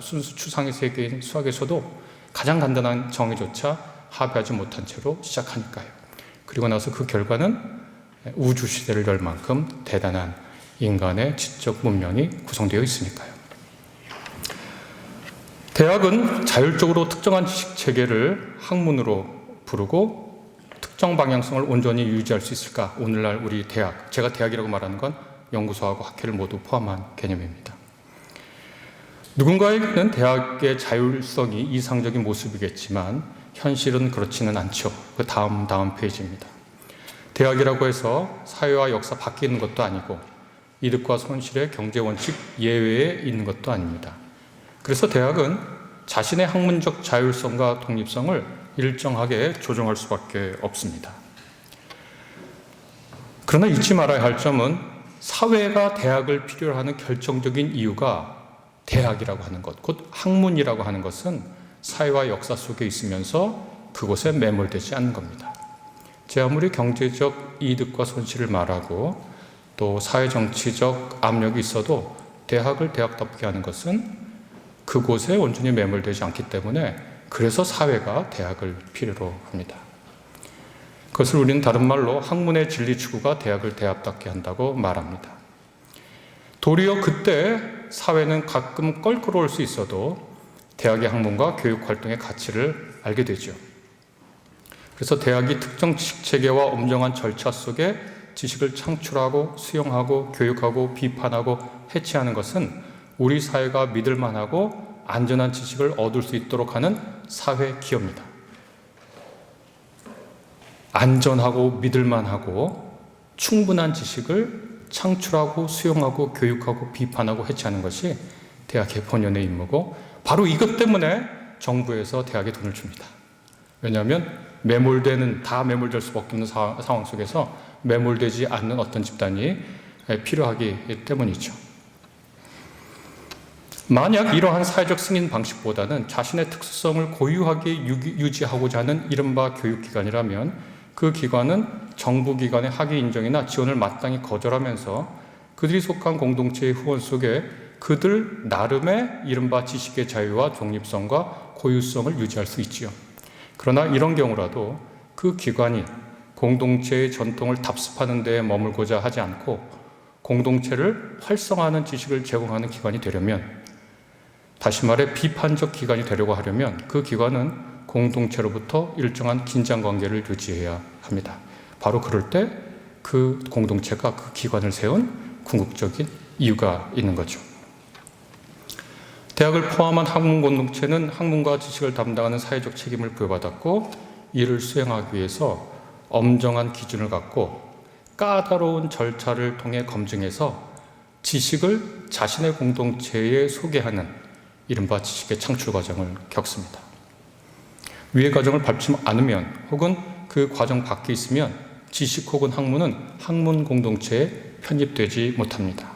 순수 추상의 세계인 수학에서도 가장 간단한 정의조차 합의하지 못한 채로 시작하니까요. 그리고 나서 그 결과는 우주 시대를 열 만큼 대단한 인간의 지적 문명이 구성되어 있으니까요. 대학은 자율적으로 특정한 지식 체계를 학문으로 부르고 특정 방향성을 온전히 유지할 수 있을까? 오늘날 우리 대학, 제가 대학이라고 말하는 건 연구소하고 학회를 모두 포함한 개념입니다. 누군가에게는 대학의 자율성이 이상적인 모습이겠지만 현실은 그렇지는 않죠. 그 다음 페이지입니다. 대학이라고 해서 사회와 역사 밖에 있는 것도 아니고 이득과 손실의 경제 원칙 예외에 있는 것도 아닙니다. 그래서 대학은 자신의 학문적 자율성과 독립성을 일정하게 조정할 수밖에 없습니다. 그러나 잊지 말아야 할 점은 사회가 대학을 필요로 하는 결정적인 이유가 대학이라고 하는 것, 곧 학문이라고 하는 것은 사회와 역사 속에 있으면서 그곳에 매몰되지 않는 겁니다. 제 아무리 경제적 이득과 손실을 말하고 또 사회정치적 압력이 있어도 대학을 대학답게 하는 것은 그곳에 온전히 매몰되지 않기 때문에 그래서 사회가 대학을 필요로 합니다. 그것을 우리는 다른 말로 학문의 진리 추구가 대학을 대학답게 한다고 말합니다. 도리어 그때 사회는 가끔 껄끄러울 수 있어도 대학의 학문과 교육활동의 가치를 알게 되죠. 그래서 대학이 특정 지식체계와 엄정한 절차 속에 지식을 창출하고 수용하고 교육하고 비판하고 해체하는 것은 우리 사회가 믿을 만하고 안전한 지식을 얻을 수 있도록 하는 사회 기여입니다. 안전하고 믿을 만하고 충분한 지식을 창출하고 수용하고 교육하고 비판하고 해체하는 것이 대학의 본연의 임무고 바로 이것 때문에 정부에서 대학에 돈을 줍니다. 왜냐하면 다 매몰될 수밖에 없는 상황 속에서 매몰되지 않는 어떤 집단이 필요하기 때문이죠. 만약 이러한 사회적 승인 방식보다는 자신의 특수성을 고유하게 유지하고자 하는 이른바 교육기관이라면 그 기관은 정부기관의 학위 인정이나 지원을 마땅히 거절하면서 그들이 속한 공동체의 후원 속에 그들 나름의 이른바 지식의 자유와 독립성과 고유성을 유지할 수 있지요. 그러나 이런 경우라도 그 기관이 공동체의 전통을 답습하는 데에 머물고자 하지 않고 공동체를 활성화하는 지식을 제공하는 기관이 되려면, 다시 말해 비판적 기관이 되려고 하려면 그 기관은 공동체로부터 일정한 긴장관계를 유지해야 합니다. 바로 그럴 때 그 공동체가 그 기관을 세운 궁극적인 이유가 있는 거죠. 대학을 포함한 학문 공동체는 학문과 지식을 담당하는 사회적 책임을 부여받았고 이를 수행하기 위해서 엄정한 기준을 갖고 까다로운 절차를 통해 검증해서 지식을 자신의 공동체에 소개하는 이른바 지식의 창출 과정을 겪습니다. 위의 과정을 밟지 않으면 혹은 그 과정 밖에 있으면 지식 혹은 학문은 학문 공동체에 편입되지 못합니다.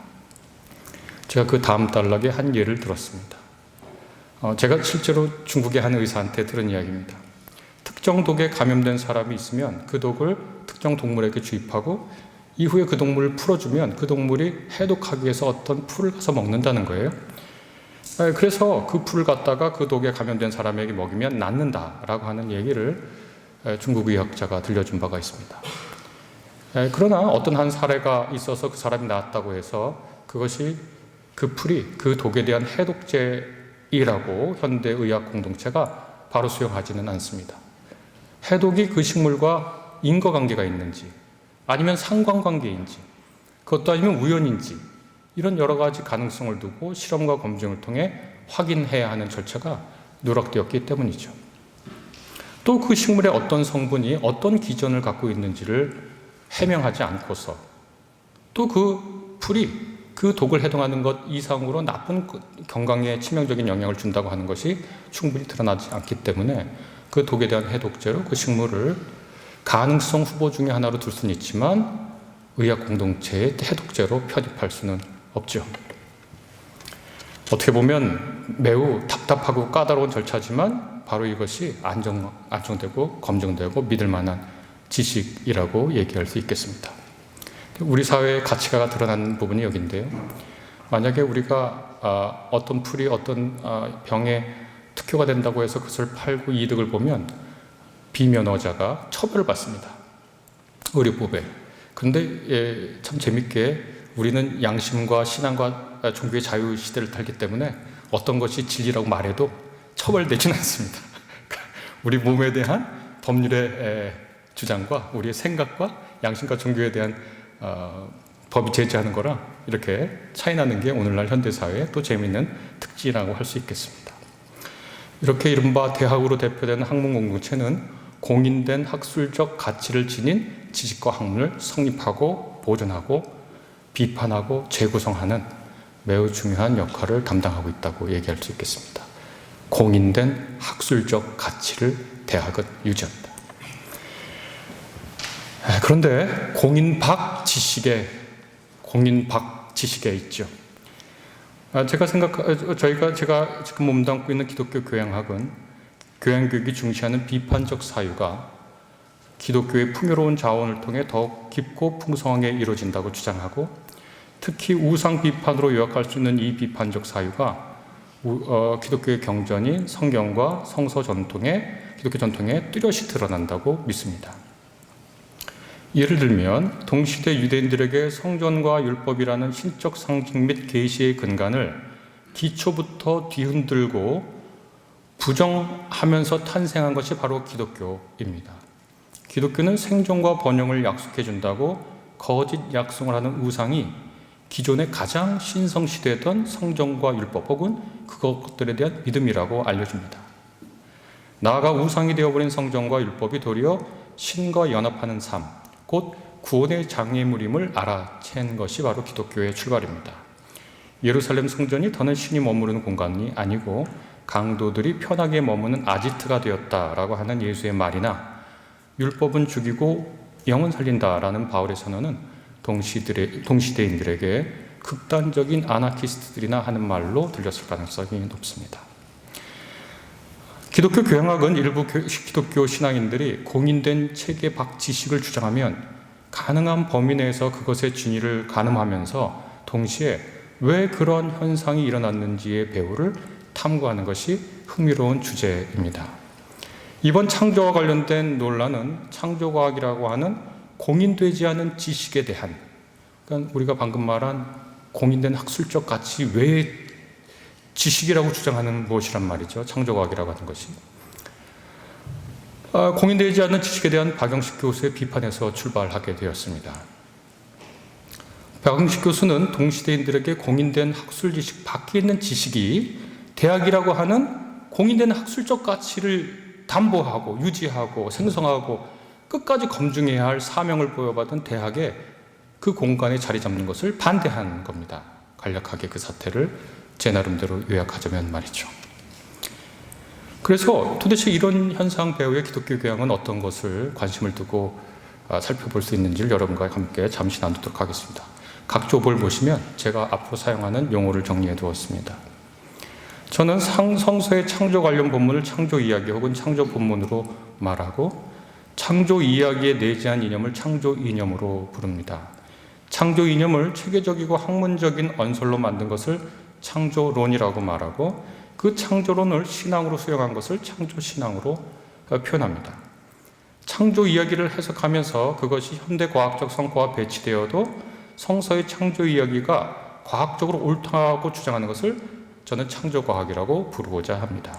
제가 그 다음 단락에 한 예를 들었습니다. 제가 실제로 중국의 한 의사한테 들은 이야기입니다. 특정 독에 감염된 사람이 있으면 그 독을 특정 동물에게 주입하고 이후에 그 동물을 풀어주면 그 동물이 해독하기 위해서 어떤 풀을 가서 먹는다는 거예요. 그래서 그 풀을 갖다가 그 독에 감염된 사람에게 먹이면 낫는다라고 하는 얘기를 중국 의학자가 들려준 바가 있습니다. 그러나 어떤 한 사례가 있어서 그 사람이 나았다고 해서 그것이 그 풀이 그 독에 대한 해독제이라고 현대의학 공동체가 바로 수용하지는 않습니다. 해독이 그 식물과 인과관계가 있는지 아니면 상관관계인지 그것도 아니면 우연인지 이런 여러 가지 가능성을 두고 실험과 검증을 통해 확인해야 하는 절차가 누락되었기 때문이죠. 또 그 식물의 어떤 성분이 어떤 기전을 갖고 있는지를 해명하지 않고서 또 그 풀이 그 독을 해동하는 것 이상으로 나쁜 건강에 치명적인 영향을 준다고 하는 것이 충분히 드러나지 않기 때문에 그 독에 대한 해독제로 그 식물을 가능성 후보 중에 하나로 둘 수는 있지만 의학 공동체의 해독제로 편입할 수는 없죠. 어떻게 보면 매우 답답하고 까다로운 절차지만 바로 이것이 안정되고 검증되고 믿을 만한 지식이라고 얘기할 수 있겠습니다. 우리 사회의 가치가 드러나는 부분이 여기인데요. 만약에 우리가 어떤 풀이 어떤 병에 특효가 된다고 해서 그것을 팔고 이득을 보면 비면허자가 처벌을 받습니다. 의료법에. 그런데 참 재밌게 우리는 양심과 신앙과 종교의 자유 시대를 살기 때문에 어떤 것이 진리라고 말해도 처벌되진 않습니다. 우리 몸에 대한 법률의 주장과 우리의 생각과 양심과 종교에 대한 법이 제재하는 거랑 이렇게 차이나는 게 오늘날 현대사회의 또 재미있는 특징이라고 할 수 있겠습니다. 이렇게 이른바 대학으로 대표되는 학문 공동체는 공인된 학술적 가치를 지닌 지식과 학문을 성립하고 보존하고 비판하고 재구성하는 매우 중요한 역할을 담당하고 있다고 얘기할 수 있겠습니다. 공인된 학술적 가치를 대학은 유지합니다. 그런데 공인박 지식에 있죠. 제가 지금 몸담고 있는 기독교 교양학은 교양교육이 중시하는 비판적 사유가 기독교의 풍요로운 자원을 통해 더욱 깊고 풍성하게 이루어진다고 주장하고 특히 우상 비판으로 요약할 수 있는 이 비판적 사유가 기독교의 경전인 성경과 성서 전통에 기독교 전통에 뚜렷이 드러난다고 믿습니다. 예를 들면 동시대 유대인들에게 성전과 율법이라는 신적 상징 및 계시의 근간을 기초부터 뒤흔들고 부정하면서 탄생한 것이 바로 기독교입니다. 기독교는 생존과 번영을 약속해 준다고 거짓 약속을 하는 우상이 기존의 가장 신성시되던 성전과 율법 혹은 그것들에 대한 믿음이라고 알려줍니다. 나아가 우상이 되어버린 성전과 율법이 도리어 신과 연합하는 삶, 곧 구원의 장애물임을 알아챈 것이 바로 기독교의 출발입니다. 예루살렘 성전이 더는 신이 머무르는 공간이 아니고 강도들이 편하게 머무는 아지트가 되었다라고 하는 예수의 말이나 율법은 죽이고 영은 살린다라는 바울의 선언은 동시대인들에게 극단적인 아나키스트들이나 하는 말로 들렸을 가능성이 높습니다. 기독교 교양학은 일부 기독교 신앙인들이 공인된 체계 박 지식을 주장하면 가능한 범위 내에서 그것의 진위를 가늠하면서 동시에 왜 그런 현상이 일어났는지의 배후를 탐구하는 것이 흥미로운 주제입니다. 이번 창조와 관련된 논란은 창조과학이라고 하는 공인되지 않은 지식에 대한, 그러니까 우리가 방금 말한 공인된 학술적 가치 외의 지식이라고 주장하는 무엇이란 말이죠. 창조과학이라고 하는 것이. 공인되지 않는 지식에 대한 박영식 교수의 비판에서 출발하게 되었습니다. 박영식 교수는 동시대인들에게 공인된 학술 지식 밖에 있는 지식이 대학이라고 하는 공인된 학술적 가치를 담보하고 유지하고 생성하고 끝까지 검증해야 할 사명을 부여받은 대학에 그 공간에 자리 잡는 것을 반대한 겁니다. 간략하게 그 사태를 제 나름대로 요약하자면 말이죠. 그래서 도대체 이런 현상 배후의 기독교 교양은 어떤 것을 관심을 두고 살펴볼 수 있는지를 여러분과 함께 잠시 나누도록 하겠습니다. 각 조보를 보시면 제가 앞으로 사용하는 용어를 정리해 두었습니다. 저는 성서의 창조 관련 본문을 창조 이야기 혹은 창조 본문으로 말하고 창조 이야기에 내재한 이념을 창조 이념으로 부릅니다. 창조 이념을 체계적이고 학문적인 언설로 만든 것을 창조론이라고 말하고 그 창조론을 신앙으로 수용한 것을 창조신앙으로 표현합니다. 창조 이야기를 해석하면서 그것이 현대과학적 성과와 배치되어도 성서의 창조 이야기가 과학적으로 옳다고 주장하는 것을 저는 창조과학이라고 부르고자 합니다.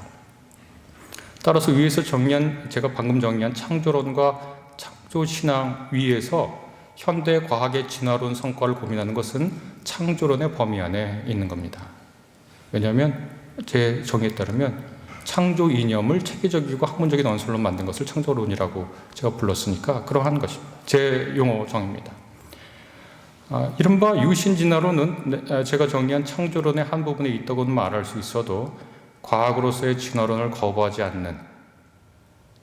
따라서 위에서 제가 방금 정리한 창조론과 창조신앙 위에서 현대과학의 진화론 성과를 고민하는 것은 창조론의 범위 안에 있는 겁니다. 왜냐하면 제 정의에 따르면 창조 이념을 체계적이고 학문적인 언설로 만든 것을 창조론이라고 제가 불렀으니까 그러한 것입니다. 제 용어 정의입니다. 이른바 유신진화론은 제가 정리한 창조론의 한 부분에 있다고는 말할 수 있어도 과학으로서의 진화론을 거부하지 않는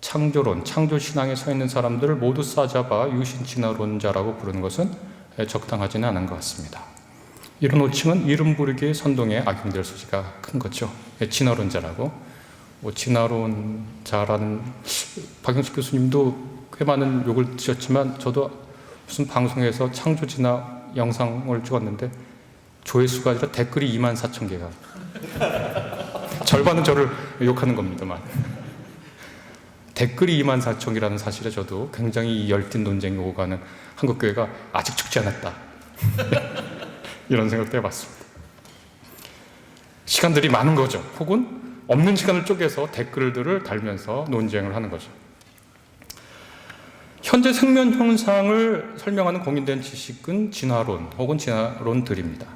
창조론, 창조신앙에 서 있는 사람들을 모두 싸잡아 유신진화론자라고 부르는 것은 적당하지는 않은 것 같습니다. 이런 호칭은 이름 부르기의 선동에 악용될 소지가 큰 거죠. 진화론자라고. 진화론자라는 박영식 교수님도 꽤 많은 욕을 드셨지만 저도 무슨 방송에서 창조진화 영상을 찍었는데 조회수가 아니라 댓글이 24,000개가 절반은 저를 욕하는 겁니다만 댓글이 24,000개라는 사실에 저도 굉장히 열띤 논쟁이 오고 가는 한국교회가 아직 죽지 않았다 이런 생각도 해봤습니다. 시간들이 많은 거죠. 혹은 없는 시간을 쪼개서 댓글들을 달면서 논쟁을 하는 거죠. 현재 생명 현상을 설명하는 공인된 지식은 진화론 혹은 진화론들입니다.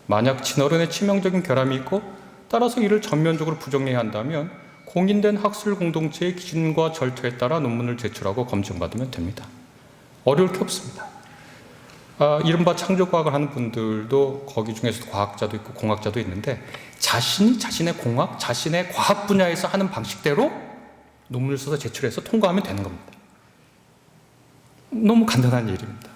만약 진화론에 치명적인 결함이 있고 따라서 이를 전면적으로 부정해야 한다면 공인된 학술 공동체의 기준과 절차에 따라 논문을 제출하고 검증받으면 됩니다. 어려울 게 없습니다. 이른바 창조과학을 하는 분들도 거기 중에서도 과학자도 있고 공학자도 있는데 자신이 자신의 공학, 자신의 과학 분야에서 하는 방식대로 논문을 써서 제출해서 통과하면 되는 겁니다. 너무 간단한 일입니다.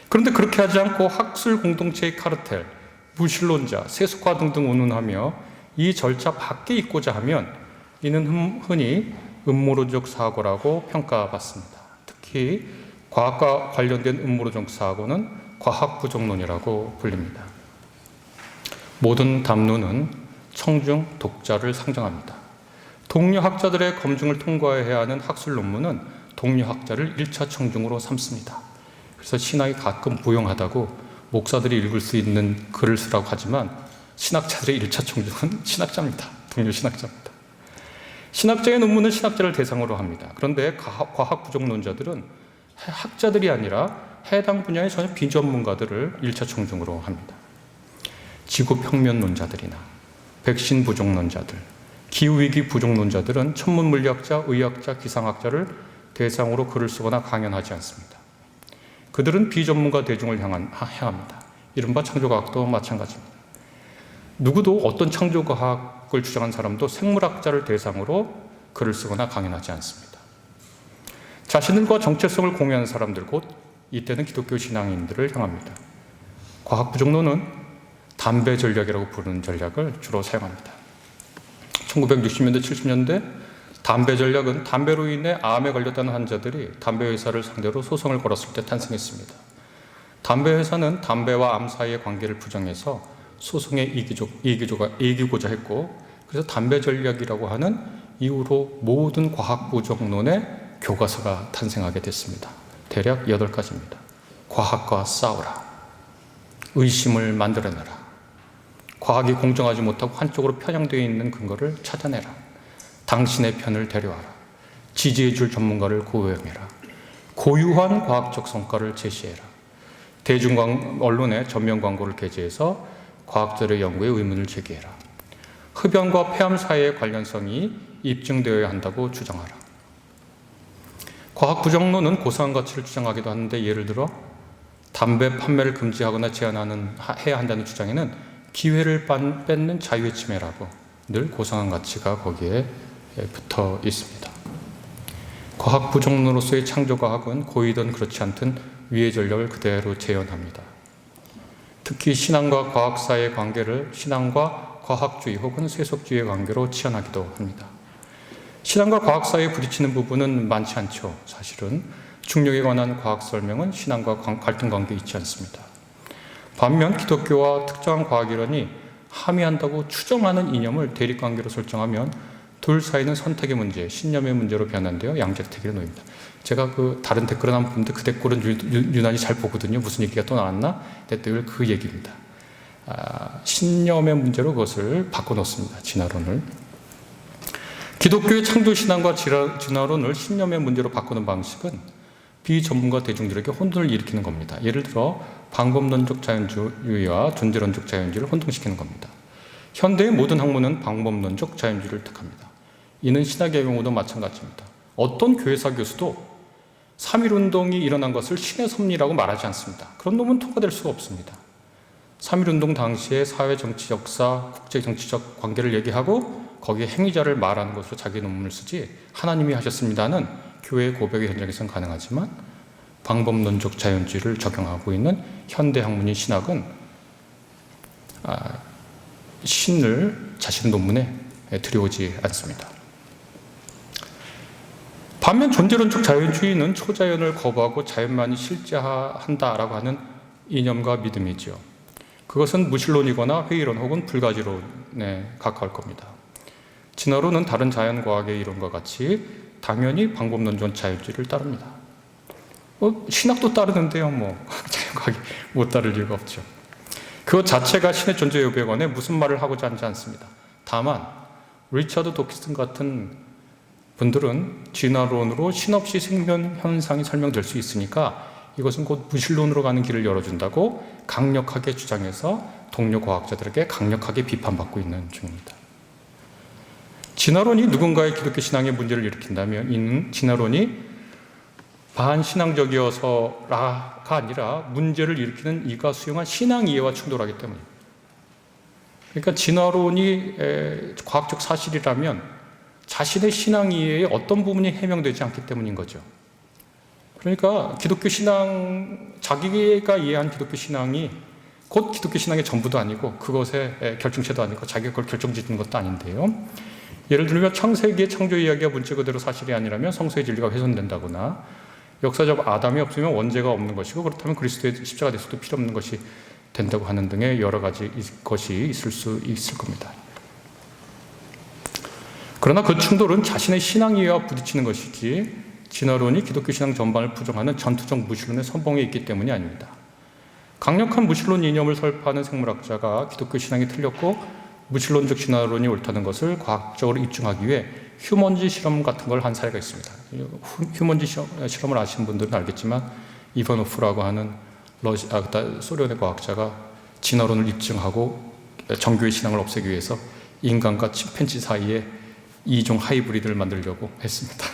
그런데 그렇게 하지 않고 학술 공동체의 카르텔, 무신론자, 세속화 등등 운운하며 이 절차 밖에 있고자 하면 이는 흔히 음모론적 사고라고 평가받습니다. 특히 과학과 관련된 음모론적 사고는 과학 부정론이라고 불립니다. 모든 담론은 청중, 독자를 상정합니다. 동료 학자들의 검증을 통과해야 하는 학술 논문은 동료 학자를 1차 청중으로 삼습니다. 그래서 신학이 가끔 무용하다고 목사들이 읽을 수 있는 글을 쓰라고 하지만 신학자들의 1차 청중은 신학자입니다. 동료 신학자입니다. 신학자의 논문은 신학자를 대상으로 합니다. 그런데 과학 부정론자들은 학자들이 아니라 해당 분야의 전혀 비전문가들을 1차 청중으로 합니다. 지구평면론자들이나 백신 부정론자들, 기후위기 부정론자들은 천문물리학자, 의학자, 기상학자를 대상으로 글을 쓰거나 강연하지 않습니다. 그들은 비전문가 대중을 해야 합니다. 이른바 창조과학도 마찬가지입니다. 누구도 어떤 창조과학을 주장한 사람도 생물학자를 대상으로 글을 쓰거나 강연하지 않습니다. 자신들과 정체성을 공유하는 사람들, 곧 이때는 기독교 신앙인들을 향합니다. 과학 부정론은 담배 전략이라고 부르는 전략을 주로 사용합니다. 1960년대, 70년대 담배 전략은 담배로 인해 암에 걸렸다는 환자들이 담배 회사를 상대로 소송을 걸었을 때 탄생했습니다. 담배 회사는 담배와 암 사이의 관계를 부정해서 소송에 이기고자 했고, 그래서 담배 전략이라고 하는 이후로 모든 과학 부정론의 교과서가 탄생하게 됐습니다. 대략 8가지입니다. 과학과 싸우라. 의심을 만들어내라. 과학이 공정하지 못하고 한쪽으로 편향되어 있는 근거를 찾아내라. 당신의 편을 데려와라. 지지해줄 전문가를 고용해라. 고유한 과학적 성과를 제시해라. 대중 언론에 전면 광고를 게재해서 과학자의 연구에 의문을 제기해라. 흡연과 폐암 사이의 관련성이 입증되어야 한다고 주장하라. 과학 부정론은 고상한 가치를 주장하기도 하는데, 예를 들어 담배 판매를 금지하거나 제한해야 한다는 주장에는 기회를 뺏는 자유의 침해라고 늘 고상한 가치가 거기에 붙어 있습니다. 과학 부정론으로서의 창조과학은 고이든 그렇지 않든 위의 전략을 그대로 재현합니다. 특히 신앙과 과학 사이의 관계를 신앙과 과학주의 혹은 세속주의의 관계로 치환하기도 합니다. 신앙과 과학 사이에 부딪히는 부분은 많지 않죠. 사실은 중력에 관한 과학 설명은 신앙과 갈등 관계에 있지 않습니다. 반면 기독교와 특정한 과학 이론이 함의한다고 추정하는 이념을 대립관계로 설정하면 둘 사이는 선택의 문제, 신념의 문제로 변환되어 양자택일에 놓입니다. 제가 다른 댓글을 한번 보는데 그 댓글은 유난히 잘 보거든요. 무슨 얘기가 또 나왔나? 늘 그 얘기입니다. 신념의 문제로 그것을 바꿔놓습니다. 진화론을. 기독교의 창조신앙과 진화론을 신념의 문제로 바꾸는 방식은 비전문가 대중들에게 혼돈을 일으키는 겁니다. 예를 들어 방법론적 자연주의와 존재론적 자연주의를 혼동시키는 겁니다. 현대의 모든 학문은 방법론적 자연주의를 택합니다. 이는 신학의 경우도 마찬가지입니다. 어떤 교회사 교수도 3.1운동이 일어난 것을 신의 섭리라고 말하지 않습니다. 그런 놈은 통과될 수가 없습니다. 3.1운동 당시에 사회, 정치, 역사, 국제 정치적 관계를 얘기하고 거기에 행위자를 말하는 것으로 자기 논문을 쓰지 하나님이 하셨습니다는 교회의 고백의 현장에서는 가능하지만 방법론적 자연주의를 적용하고 있는 현대 학문인 신학은 신을 자신의 논문에 들여오지 않습니다. 반면 존재론적 자연주의는 초자연을 거부하고 자연만이 실제한다라고 하는 이념과 믿음이죠. 그것은 무신론이거나 회의론 혹은 불가지론에 가까울 겁니다. 진화론은 다른 자연과학의 이론과 같이 당연히 방법론적 자연주의를 따릅니다. 신학도 따르는데요. 자연과학이 못 따를 이유가 없죠. 그것 자체가 신의 존재 여부에 관해 무슨 말을 하고자 하지 않습니다. 다만 리처드 도키슨 같은 분들은 진화론으로 신없이 생명 현상이 설명될 수 있으니까 이것은 곧 무신론으로 가는 길을 열어준다고 강력하게 주장해서 동료 과학자들에게 강력하게 비판받고 있는 중입니다. 진화론이 누군가의 기독교 신앙에 문제를 일으킨다면 이는 진화론이 반신앙적이어서가 아니라 문제를 일으키는 이가 수용한 신앙 이해와 충돌하기 때문입니다. 그러니까 진화론이 과학적 사실이라면 자신의 신앙 이해의 어떤 부분이 해명되지 않기 때문인 거죠. 그러니까 기독교 신앙, 자기가 이해한 기독교 신앙이 곧 기독교 신앙의 전부도 아니고 그것의 결정체도 아니고 자기가 그걸 결정짓는 것도 아닌데요. 예를 들면 창세기의 창조 이야기가 문자 그대로 사실이 아니라면 성서의 진리가 훼손된다거나 역사적 아담이 없으면 원죄가 없는 것이고 그렇다면 그리스도의 십자가 대속도 필요 없는 것이 된다고 하는 등의 여러 가지 것이 있을 수 있을 겁니다. 그러나 그 충돌은 자신의 신앙 이해와 부딪히는 것이지 진화론이 기독교 신앙 전반을 부정하는 전투적 무신론의 선봉에 있기 때문이 아닙니다. 강력한 무신론 이념을 설파하는 생물학자가 기독교 신앙이 틀렸고 무신론적 진화론이 옳다는 것을 과학적으로 입증하기 위해 휴먼지 실험 같은 걸 한 사례가 있습니다. 휴먼지 실험을 아시는 분들은 알겠지만 이바노프라고 하는 소련의 과학자가 진화론을 입증하고 정교의 신앙을 없애기 위해서 인간과 침팬지 사이에 이종 하이브리드를 만들려고 했습니다.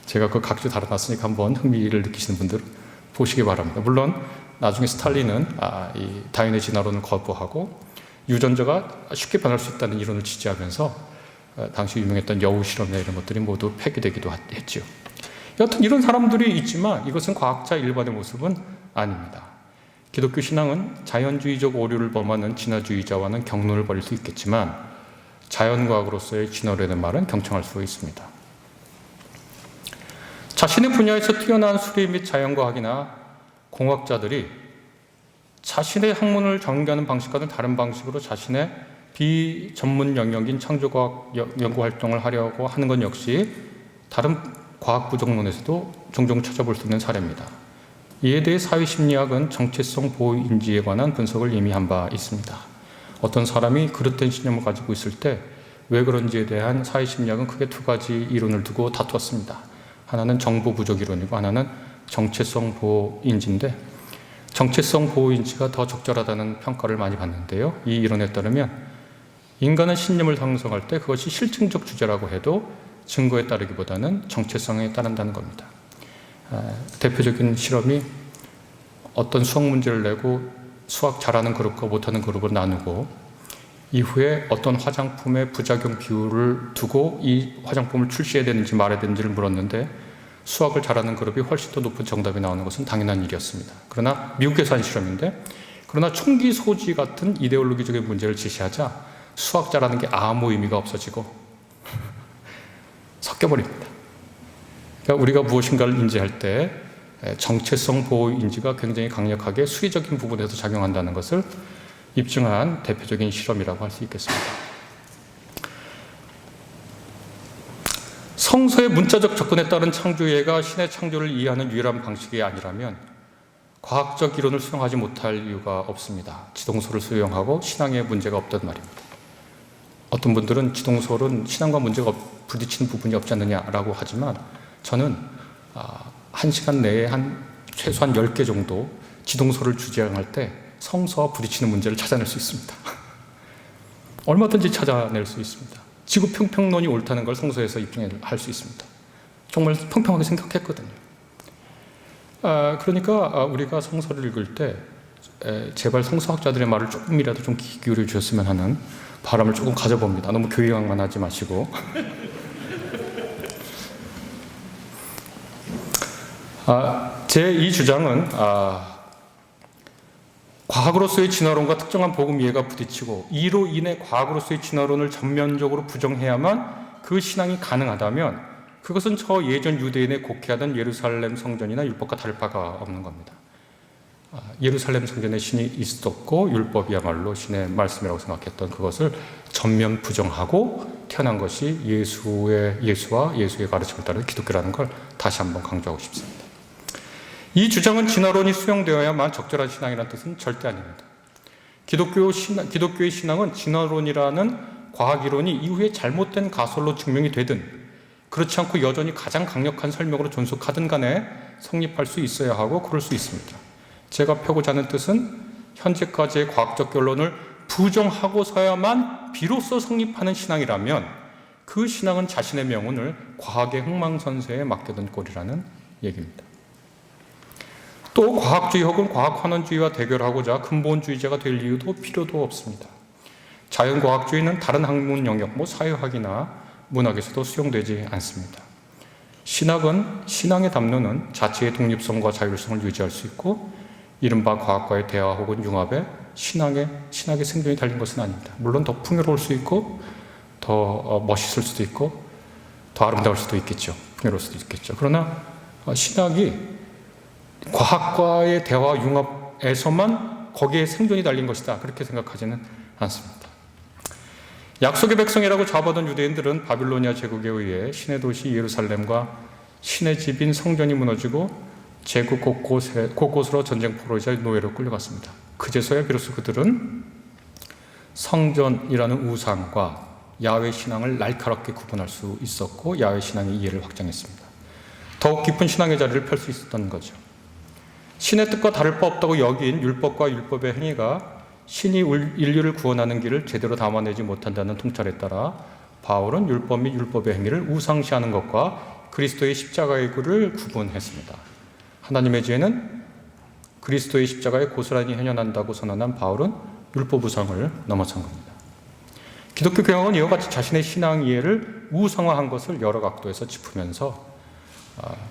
제가 그 각주 달아놨으니까 한번 흥미를 느끼시는 분들은 보시기 바랍니다. 물론 나중에 스탈린은 이 다윈의 진화론을 거부하고 유전자가 쉽게 변할 수 있다는 이론을 지지하면서 당시 유명했던 여우 실험이나 이런 것들이 모두 폐기되기도 했죠. 여하튼 이런 사람들이 있지만 이것은 과학자 일반의 모습은 아닙니다. 기독교 신앙은 자연주의적 오류를 범하는 진화주의자와는 경론을 벌일 수 있겠지만 자연과학으로서의 진화론의 말은 경청할 수 있습니다. 자신의 분야에서 뛰어난 수리 및 자연과학이나 공학자들이 자신의 학문을 전개하는 방식과는 다른 방식으로 자신의 비전문 영역인 창조과학 연구활동을 하려고 하는 것 역시 다른 과학 부정론에서도 종종 찾아볼 수 있는 사례입니다. 이에 대해 사회심리학은 정체성 보호인지에 관한 분석을 이미 한 바 있습니다. 어떤 사람이 그릇된 신념을 가지고 있을 때 왜 그런지에 대한 사회심리학은 크게 두 가지 이론을 두고 다투었습니다. 하나는 정보 부족 이론이고 하나는 정체성 보호인지인데 정체성 보호인지가 더 적절하다는 평가를 많이 받는데요. 이 이론에 따르면 인간은 신념을 형성할 때 그것이 실증적 주제라고 해도 증거에 따르기보다는 정체성에 따른다는 겁니다. 대표적인 실험이 어떤 수학 문제를 내고 수학 잘하는 그룹과 못하는 그룹을 나누고 이후에 어떤 화장품의 부작용 비율을 두고 이 화장품을 출시해야 되는지 말아야 되는지를 물었는데 수학을 잘하는 그룹이 훨씬 더 높은 정답이 나오는 것은 당연한 일이었습니다. 그러나 미국에서 한 실험인데 그러나 총기 소지 같은 이데올로기적인 문제를 제시하자 수학자라는 게 아무 의미가 없어지고 섞여버립니다. 그러니까 우리가 무엇인가를 인지할 때 정체성 보호 인지가 굉장히 강력하게 수의적인 부분에서 작용한다는 것을 입증한 대표적인 실험이라고 할 수 있겠습니다. 성서의 문자적 접근에 따른 창조이해가 신의 창조를 이해하는 유일한 방식이 아니라면 과학적 이론을 수용하지 못할 이유가 없습니다. 지동설을 수용하고 신앙에 문제가 없단 말입니다. 어떤 분들은 지동설은 신앙과 문제가 부딪히는 부분이 없지 않느냐라고 하지만 저는 1시간 내에 최소한 10개 정도 지동설을 주장할 때 성서와 부딪히는 문제를 찾아낼 수 있습니다. 얼마든지 찾아낼 수 있습니다. 지구 평평론이 옳다는 걸 성서에서 입증할 수 있습니다. 정말 평평하게 생각했거든요. 그러니까 우리가 성서를 읽을 때 제발 성서학자들의 말을 조금이라도 좀 귀 기울여 주셨으면 하는 바람을 조금 가져봅니다. 너무 교양만 하지 마시고. 제 이 주장은 과학으로서의 진화론과 특정한 복음 이해가 부딪히고 이로 인해 과학으로서의 진화론을 전면적으로 부정해야만 그 신앙이 가능하다면 그것은 저 예전 유대인의 곡해하던 예루살렘 성전이나 율법과 다를 바가 없는 겁니다. 예루살렘 성전에 신이 있었고 율법이야말로 신의 말씀이라고 생각했던 그것을 전면 부정하고 태어난 것이 예수와 예수의 가르침을 따르는 기독교라는 걸 다시 한번 강조하고 싶습니다. 이 주장은 진화론이 수용되어야만 적절한 신앙이라는 뜻은 절대 아닙니다. 기독교의 신앙은 진화론이라는 과학이론이 이후에 잘못된 가설로 증명이 되든 그렇지 않고 여전히 가장 강력한 설명으로 존속하든 간에 성립할 수 있어야 하고 그럴 수 있습니다. 제가 펴고자 하는 뜻은 현재까지의 과학적 결론을 부정하고서야만 비로소 성립하는 신앙이라면 그 신앙은 자신의 명운을 과학의 흥망선쇠에 맡겨둔 꼴이라는 얘기입니다. 또 과학주의 혹은 과학환원주의와 대결하고자 근본주의자가 될 이유도 필요도 없습니다. 자연과학주의는 다른 학문 영역, 사회학이나 문학에서도 수용되지 않습니다. 신앙의 담론은 자체의 독립성과 자율성을 유지할 수 있고 이른바 과학과의 대화 혹은 융합에 신학의 생존이 달린 것은 아닙니다. 물론 더 풍요로울 수 있고 더 멋있을 수도 있고 더 아름다울 수도 있겠죠. 풍요로울 수도 있겠죠. 그러나 신학이 과학과의 대화 융합에서만 거기에 생존이 달린 것이다. 그렇게 생각하지는 않습니다. 약속의 백성이라고 잡아던 유대인들은 바빌로니아 제국에 의해 신의 도시 예루살렘과 신의 집인 성전이 무너지고 제국 곳곳으로 전쟁포로 이자 노예로 끌려갔습니다. 그제서야 비로소 그들은 성전이라는 우상과 야훼 신앙을 날카롭게 구분할 수 있었고 야훼 신앙의 이해를 확장했습니다. 더욱 깊은 신앙의 자리를 펼 수 있었던 거죠. 신의 뜻과 다를 바 없다고 여긴 율법과 율법의 행위가 신이 인류를 구원하는 길을 제대로 담아내지 못한다는 통찰에 따라 바울은 율법 및 율법의 행위를 우상시하는 것과 그리스도의 십자가의 글을 구분했습니다. 하나님의 지혜는 그리스도의 십자가에 고스란히 현현한다고 선언한 바울은 율법 우상을 넘어선 겁니다. 기독교 경영은 이와 같이 자신의 신앙 이해를 우상화한 것을 여러 각도에서 짚으면서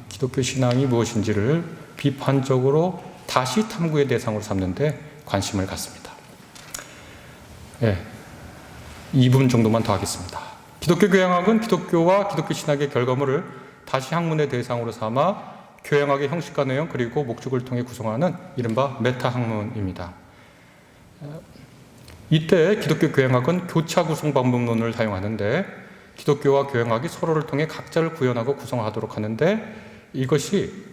기독교 신앙이 무엇인지를 비판적으로 다시 탐구의 대상으로 삼는 데 관심을 갖습니다. 2분 정도만 더 하겠습니다. 기독교 교양학은 기독교와 기독교 신학의 결과물을 다시 학문의 대상으로 삼아 교양학의 형식과 내용 그리고 목적을 통해 구성하는 이른바 메타 학문입니다. 이때 기독교 교양학은 교차 구성 방법론을 사용하는데 기독교와 교양학이 서로를 통해 각자를 구현하고 구성하도록 하는데 이것이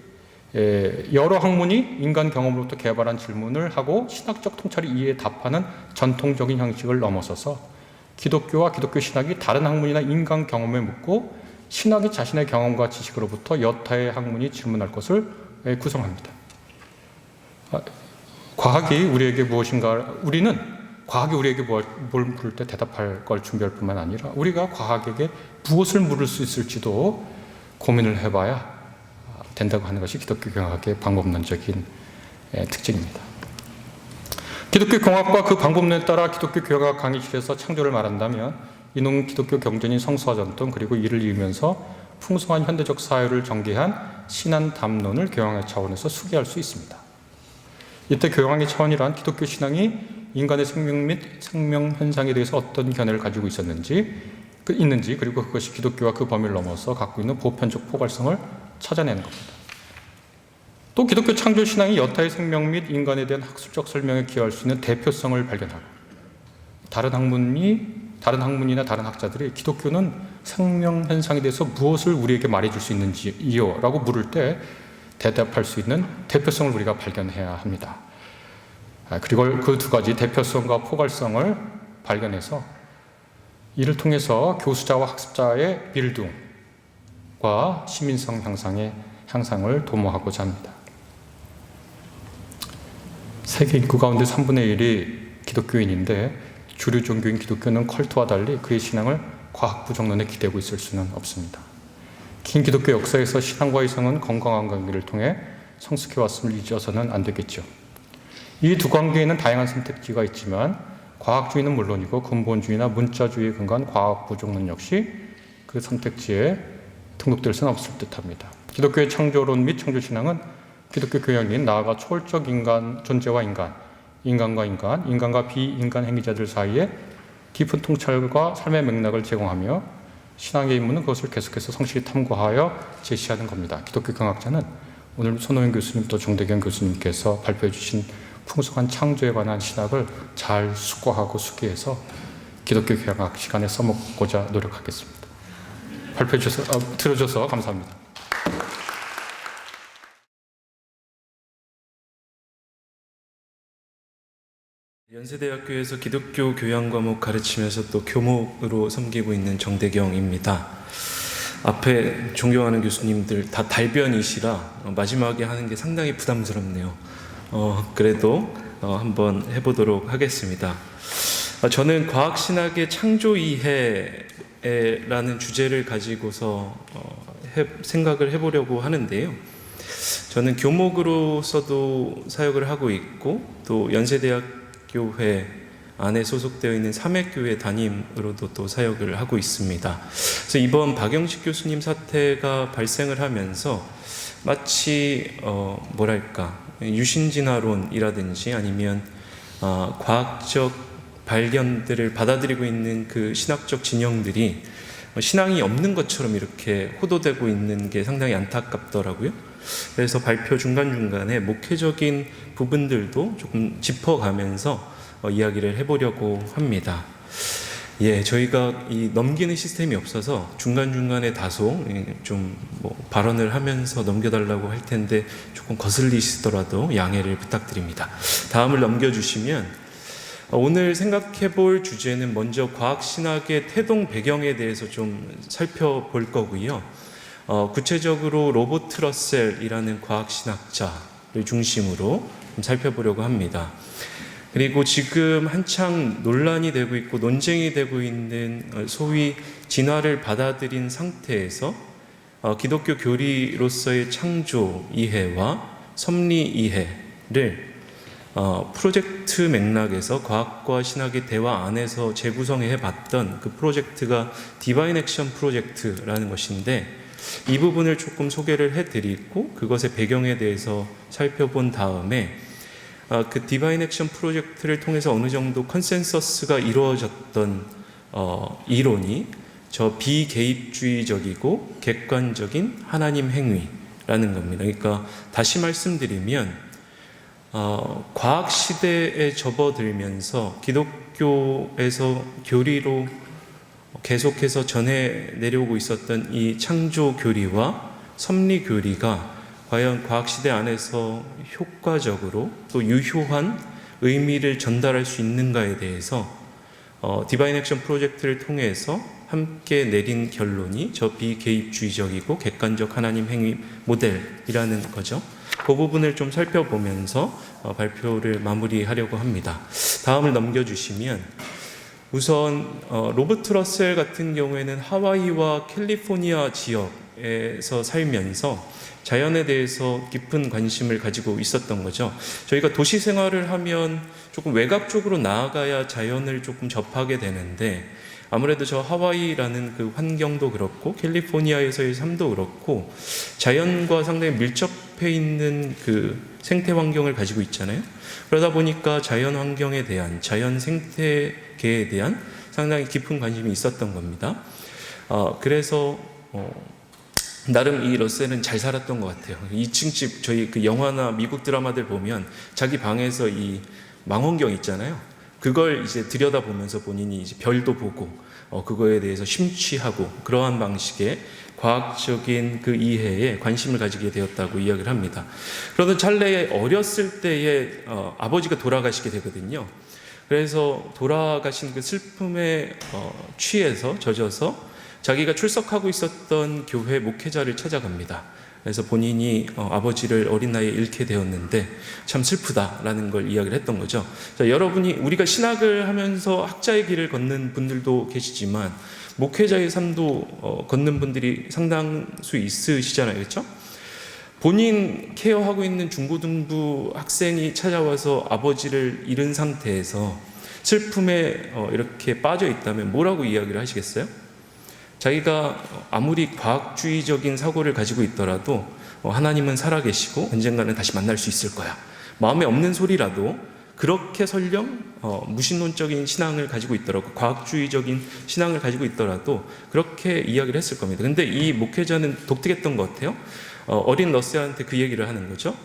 여러 학문이 인간 경험으로부터 개발한 질문을 하고 신학적 통찰의 이해에 답하는 전통적인 형식을 넘어서서 기독교와 기독교 신학이 다른 학문이나 인간 경험에 묻고 신학이 자신의 경험과 지식으로부터 여타의 학문이 질문할 것을 구성합니다. 과학이 우리에게 무엇인가, 우리는 과학이 우리에게 뭘 물을 때 대답할 걸 준비할 뿐만 아니라 우리가 과학에게 무엇을 물을 수 있을지도 고민을 해봐야 된다고 하는 것이 기독교 경학의 방법론적인 특징입니다. 기독교 경학과 그 방법론에 따라 기독교 경학 강의실에서 창조를 말한다면 이는 기독교 경전인 성서와 전통 그리고 이를 이으면서 풍성한 현대적 사회를 전개한 신안 담론을 교양의 차원에서 수기할 수 있습니다. 이때 교양의 차원이란 기독교 신앙이 인간의 생명 및 생명 현상에 대해서 어떤 견해를 가지고 있는지, 그리고 그것이 기독교와 그 범위를 넘어서 갖고 있는 보편적 포괄성을 찾아내는 겁니다. 또 기독교 창조 신앙이 여타의 생명 및 인간에 대한 학술적 설명에 기여할 수 있는 대표성을 발견하고, 다른 학문이나 다른 학자들이 기독교는 생명 현상에 대해서 무엇을 우리에게 말해줄 수 있는지요? 라고 물을 때 대답할 수 있는 대표성을 우리가 발견해야 합니다. 그리고 그 두 가지 대표성과 포괄성을 발견해서 이를 통해서 교수자와 학습자의 밀둥과 시민성 향상을 도모하고자 합니다. 세계 인구 가운데 3분의 1이 기독교인인데 주류 종교인 기독교는 컬트와 달리 그의 신앙을 과학 부정론에 기대고 있을 수는 없습니다. 긴 기독교 역사에서 신앙과 이성은 건강한 관계를 통해 성숙해 왔음을 잊어서는 안 되겠죠. 이 두 관계에는 다양한 선택지가 있지만 과학주의는 물론이고 근본주의나 문자주의에 근거한 과학 부정론 역시 그 선택지에 등록될 수는 없을 듯합니다. 기독교의 창조론 및 창조신앙은 기독교 교양인 나아가 초월적 존재와 인간과 인간과 비인간 행위자들 사이에 깊은 통찰과 삶의 맥락을 제공하며 신앙의 임무는 그것을 계속해서 성실히 탐구하여 제시하는 겁니다. 기독교 경학자는 오늘 손호영 교수님 또 정대경 교수님께서 발표해 주신 풍성한 창조에 관한 신학을 잘 숙고하고 숙기해서 기독교 경학 시간에 써먹고자 노력하겠습니다. 들어줘서 감사합니다. 연세대학교에서 기독교 교양 과목 가르치면서 또 교목으로 섬기고 있는 정대경입니다. 앞에 존경하는 교수님들 다 달변이시라 마지막에 하는 게 상당히 부담스럽네요. 그래도 한번 해보도록 하겠습니다. 저는 과학신학의 창조 이해라는 주제를 가지고서 생각을 해보려고 하는데요. 저는 교목으로서도 사역을 하고 있고 또 연세대학교회 안에 소속되어 있는 삼회교회 담임으로도 또 사역을 하고 있습니다. 그래서 이번 박영식 교수님 사태가 발생을 하면서 마치 유신진화론이라든지 아니면 과학적 발견들을 받아들이고 있는 그 신학적 진영들이 신앙이 없는 것처럼 이렇게 호도되고 있는 게 상당히 안타깝더라고요. 그래서 발표 중간중간에 목회적인 부분들도 조금 짚어가면서 이야기를 해보려고 합니다. 저희가 이 넘기는 시스템이 없어서 중간중간에 다소 좀 발언을 하면서 넘겨달라고 할 텐데 조금 거슬리시더라도 양해를 부탁드립니다. 다음을 넘겨주시면 오늘 생각해 볼 주제는 먼저 과학신학의 태동 배경에 대해서 좀 살펴볼 거고요. 구체적으로 로버트 러셀이라는 과학신학자를 중심으로 좀 살펴보려고 합니다. 그리고 지금 한창 논란이 되고 있고 논쟁이 되고 있는 소위 진화를 받아들인 상태에서 기독교 교리로서의 창조 이해와 섭리 이해를 프로젝트 맥락에서 과학과 신학의 대화 안에서 재구성해 봤던 그 프로젝트가 디바인 액션 프로젝트라는 것인데 이 부분을 조금 소개를 해드리고 그것의 배경에 대해서 살펴본 다음에 그 디바인 액션 프로젝트를 통해서 어느 정도 컨센서스가 이루어졌던 이론이 저 비개입주의적이고 객관적인 하나님 행위라는 겁니다. 그러니까 다시 말씀드리면 과학 시대에 접어들면서 기독교에서 교리로 계속해서 전해 내려오고 있었던 이 창조 교리와 섭리 교리가 과연 과학시대 안에서 효과적으로 또 유효한 의미를 전달할 수 있는가에 대해서 디바인 액션 프로젝트를 통해서 함께 내린 결론이 저 비개입주의적이고 객관적 하나님 행위 모델이라는 거죠. 그 부분을 좀 살펴보면서 발표를 마무리하려고 합니다. 다음을 넘겨주시면 우선 로버트 러셀 같은 경우에는 하와이와 캘리포니아 지역에서 살면서 자연에 대해서 깊은 관심을 가지고 있었던 거죠. 저희가 도시 생활을 하면 조금 외곽 쪽으로 나아가야 자연을 조금 접하게 되는데 아무래도 저 하와이라는 그 환경도 그렇고 캘리포니아에서의 삶도 그렇고 자연과 상당히 밀접해 있는 그 생태 환경을 가지고 있잖아요. 그러다 보니까 자연 환경에 대한, 자연 생태계에 대한 상당히 깊은 관심이 있었던 겁니다. 그래서 나름 이 러셀은 잘 살았던 것 같아요. 2층 집, 저희 그 영화나 미국 드라마들 보면 자기 방에서 이 망원경 있잖아요. 그걸 이제 들여다보면서 본인이 이제 별도 보고 그거에 대해서 심취하고 그러한 방식의 과학적인 그 이해에 관심을 가지게 되었다고 이야기를 합니다. 그러던 찰나에 어렸을 때에 아버지가 돌아가시게 되거든요. 그래서 돌아가신 그 슬픔에 취해서 젖어서 자기가 출석하고 있었던 교회 목회자를 찾아갑니다. 그래서 본인이 아버지를 어린 나이에 잃게 되었는데 참 슬프다라는 걸 이야기를 했던 거죠. 자, 여러분이 우리가 신학을 하면서 학자의 길을 걷는 분들도 계시지만 목회자의 삶도 걷는 분들이 상당수 있으시잖아요. 그렇죠? 본인 케어하고 있는 중고등부 학생이 찾아와서 아버지를 잃은 상태에서 슬픔에 이렇게 빠져 있다면 뭐라고 이야기를 하시겠어요? 자기가 아무리 과학주의적인 사고를 가지고 있더라도 하나님은 살아계시고 언젠가는 다시 만날 수 있을 거야. 마음에 없는 소리라도 그렇게 설령 무신론적인 신앙을 가지고 있더라도, 과학주의적인 신앙을 가지고 있더라도 그렇게 이야기를 했을 겁니다. 근데 이 목회자는 독특했던 것 같아요. 어린 러셀한테 그 얘기를 하는 거죠.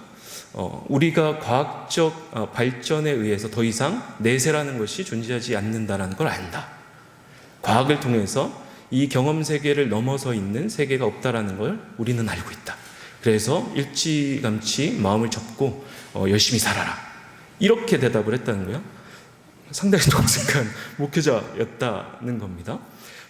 우리가 과학적 발전에 의해서 더 이상 내세라는 것이 존재하지 않는다는 걸 안다. 과학을 통해서 이 경험 세계를 넘어서 있는 세계가 없다라는 걸 우리는 알고 있다. 그래서 일찌감치 마음을 접고 열심히 살아라. 이렇게 대답을 했다는 거예요. 상당히 독특한 목회자였다는 겁니다.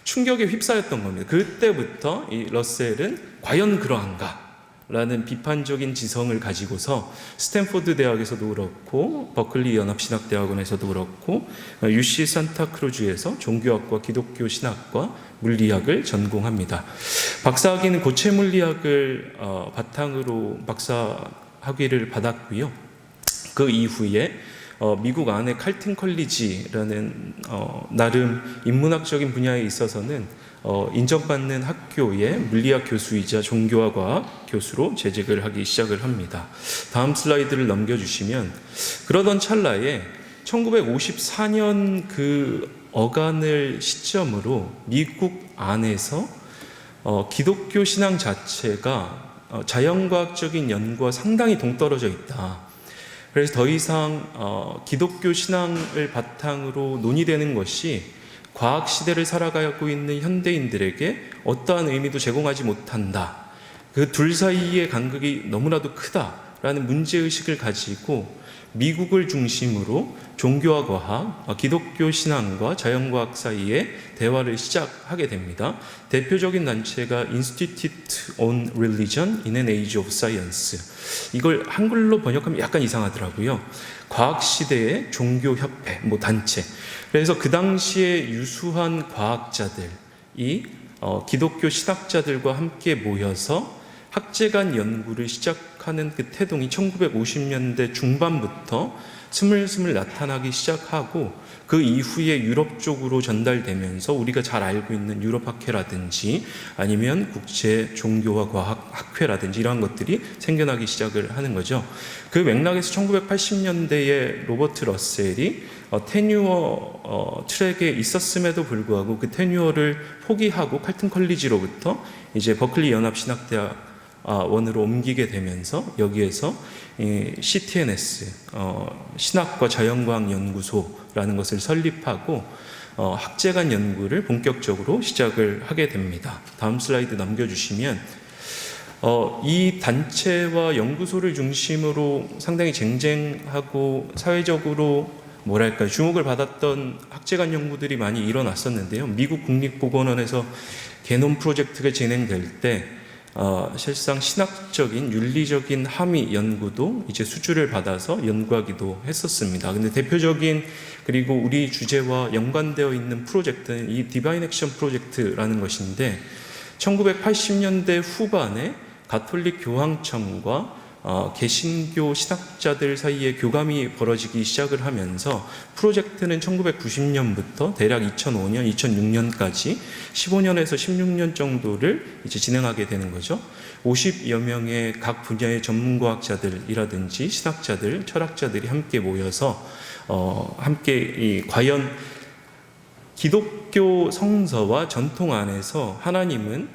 충격에 휩싸였던 겁니다. 그때부터 이 러셀은 과연 그러한가? 라는 비판적인 지성을 가지고서 스탠포드 대학에서도 그렇고 버클리 연합신학대학원에서도 그렇고 UC 산타크루즈에서 종교학과 기독교 신학과 물리학을 전공합니다. 박사학위는 고체 물리학을 바탕으로 박사 학위를 받았고요. 그 이후에 미국 안에 칼튼 컬리지라는 나름 인문학적인 분야에 있어서는 인정받는 학교의 물리학 교수이자 종교와 과학 교수로 재직을 하기 시작을 합니다. 다음 슬라이드를 넘겨주시면 그러던 찰나에 1954년 그 어간을 시점으로 미국 안에서 기독교 신앙 자체가 자연과학적인 연구와 상당히 동떨어져 있다. 그래서 더 이상 기독교 신앙을 바탕으로 논의되는 것이 과학 시대를 살아가고 있는 현대인들에게 어떠한 의미도 제공하지 못한다. 그 둘 사이의 간극이 너무나도 크다라는 문제의식을 가지고 미국을 중심으로 종교와 과학, 기독교 신앙과 자연과학 사이에 대화를 시작하게 됩니다. 대표적인 단체가 Institute on Religion in an Age of Science. 이걸 한글로 번역하면 약간 이상하더라고요. 과학시대의 종교협회, 단체. 그래서 그 당시에 유수한 과학자들이 기독교 신학자들과 함께 모여서 학제간 연구를 시작하는 그 태동이 1950년대 중반부터 스물스물 나타나기 시작하고 그 이후에 유럽 쪽으로 전달되면서 우리가 잘 알고 있는 유럽학회라든지 아니면 국제 종교와 과학 학회라든지 이러한 것들이 생겨나기 시작을 하는 거죠. 그 맥락에서 1980년대에 로버트 러셀이 테뉴어 트랙에 있었음에도 불구하고 그 테뉴어를 포기하고 칼튼 컬리지로부터 이제 버클리 연합신학대학 원으로 옮기게 되면서 여기에서 CTNS 신학과 자연과학 연구소라는 것을 설립하고 학제간 연구를 본격적으로 시작을 하게 됩니다. 다음 슬라이드 넘겨주시면 이 단체와 연구소를 중심으로 상당히 쟁쟁하고 사회적으로 주목을 받았던 학제간 연구들이 많이 일어났었는데요. 미국 국립보건원에서 게놈 프로젝트가 진행될 때 실상 신학적인 윤리적인 함의 연구도 이제 수주를 받아서 연구하기도 했었습니다. 근데 대표적인 그리고 우리 주제와 연관되어 있는 프로젝트는 이 디바인 액션 프로젝트라는 것인데 1980년대 후반에 가톨릭 교황청과 개신교 신학자들 사이에 교감이 벌어지기 시작을 하면서 프로젝트는 1990년부터 대략 2005년, 2006년까지 15년에서 16년 정도를 이제 진행하게 되는 거죠. 50여 명의 각 분야의 전문과학자들이라든지 신학자들, 철학자들이 함께 모여서 함께 과연 기독교 성서와 전통 안에서 하나님은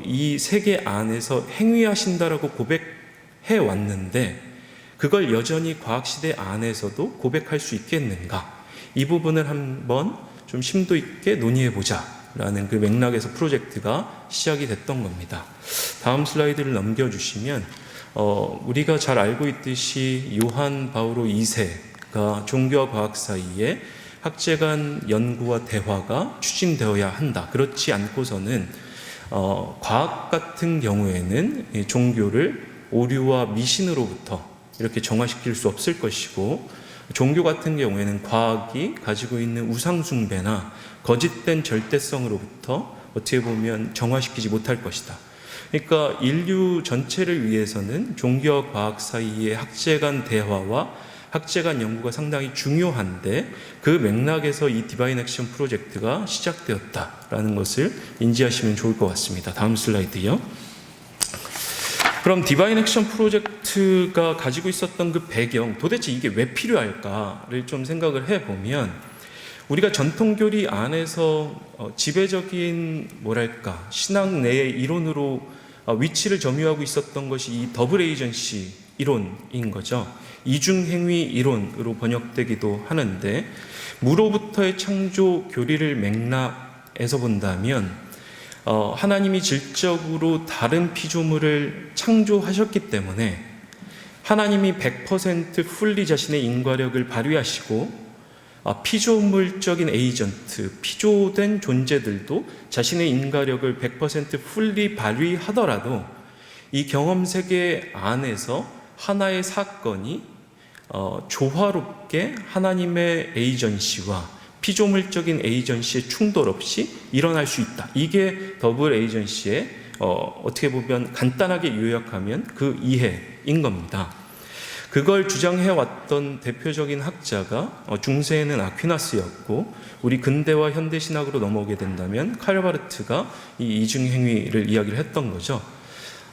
이 세계 안에서 행위하신다라고 고백해 왔는데 그걸 여전히 과학시대 안에서도 고백할 수 있겠는가? 이 부분을 한번 좀 심도 있게 논의해 보자 라는 그 맥락에서 프로젝트가 시작이 됐던 겁니다. 다음 슬라이드를 넘겨주시면 우리가 잘 알고 있듯이 요한 바오로 2세가 종교와 과학 사이에 학제 간 연구와 대화가 추진되어야 한다. 그렇지 않고서는 과학 같은 경우에는 종교를 오류와 미신으로부터 이렇게 정화시킬 수 없을 것이고 종교 같은 경우에는 과학이 가지고 있는 우상숭배나 거짓된 절대성으로부터 어떻게 보면 정화시키지 못할 것이다. 그러니까 인류 전체를 위해서는 종교와 과학 사이의 학제 간 대화와 학제 간 연구가 상당히 중요한데 그 맥락에서 이 디바인 액션 프로젝트가 시작되었다라는 것을 인지하시면 좋을 것 같습니다. 다음 슬라이드요. 그럼 디바인 액션 프로젝트가 가지고 있었던 그 배경, 도대체 이게 왜 필요할까를 좀 생각을 해보면 우리가 전통교리 안에서 지배적인 신학 내의 이론으로 위치를 점유하고 있었던 것이 이 더블 에이전시 이론인 거죠. 이중행위 이론으로 번역되기도 하는데 무로부터의 창조 교리를 맥락에서 본다면 하나님이 질적으로 다른 피조물을 창조하셨기 때문에 하나님이 100% 풀리 자신의 인과력을 발휘하시고 피조물적인 에이전트, 피조된 존재들도 자신의 인과력을 100% 풀리 발휘하더라도 이 경험 세계 안에서 하나의 사건이 조화롭게 하나님의 에이전시와 피조물적인 에이전시의 충돌 없이 일어날 수 있다. 이게 더블 에이전시의 어떻게 보면 간단하게 요약하면 그 이해인 겁니다. 그걸 주장해왔던 대표적인 학자가 중세에는 아퀴나스였고 우리 근대와 현대신학으로 넘어오게 된다면 칼바르트가 이 이중행위를 이야기를 했던 거죠.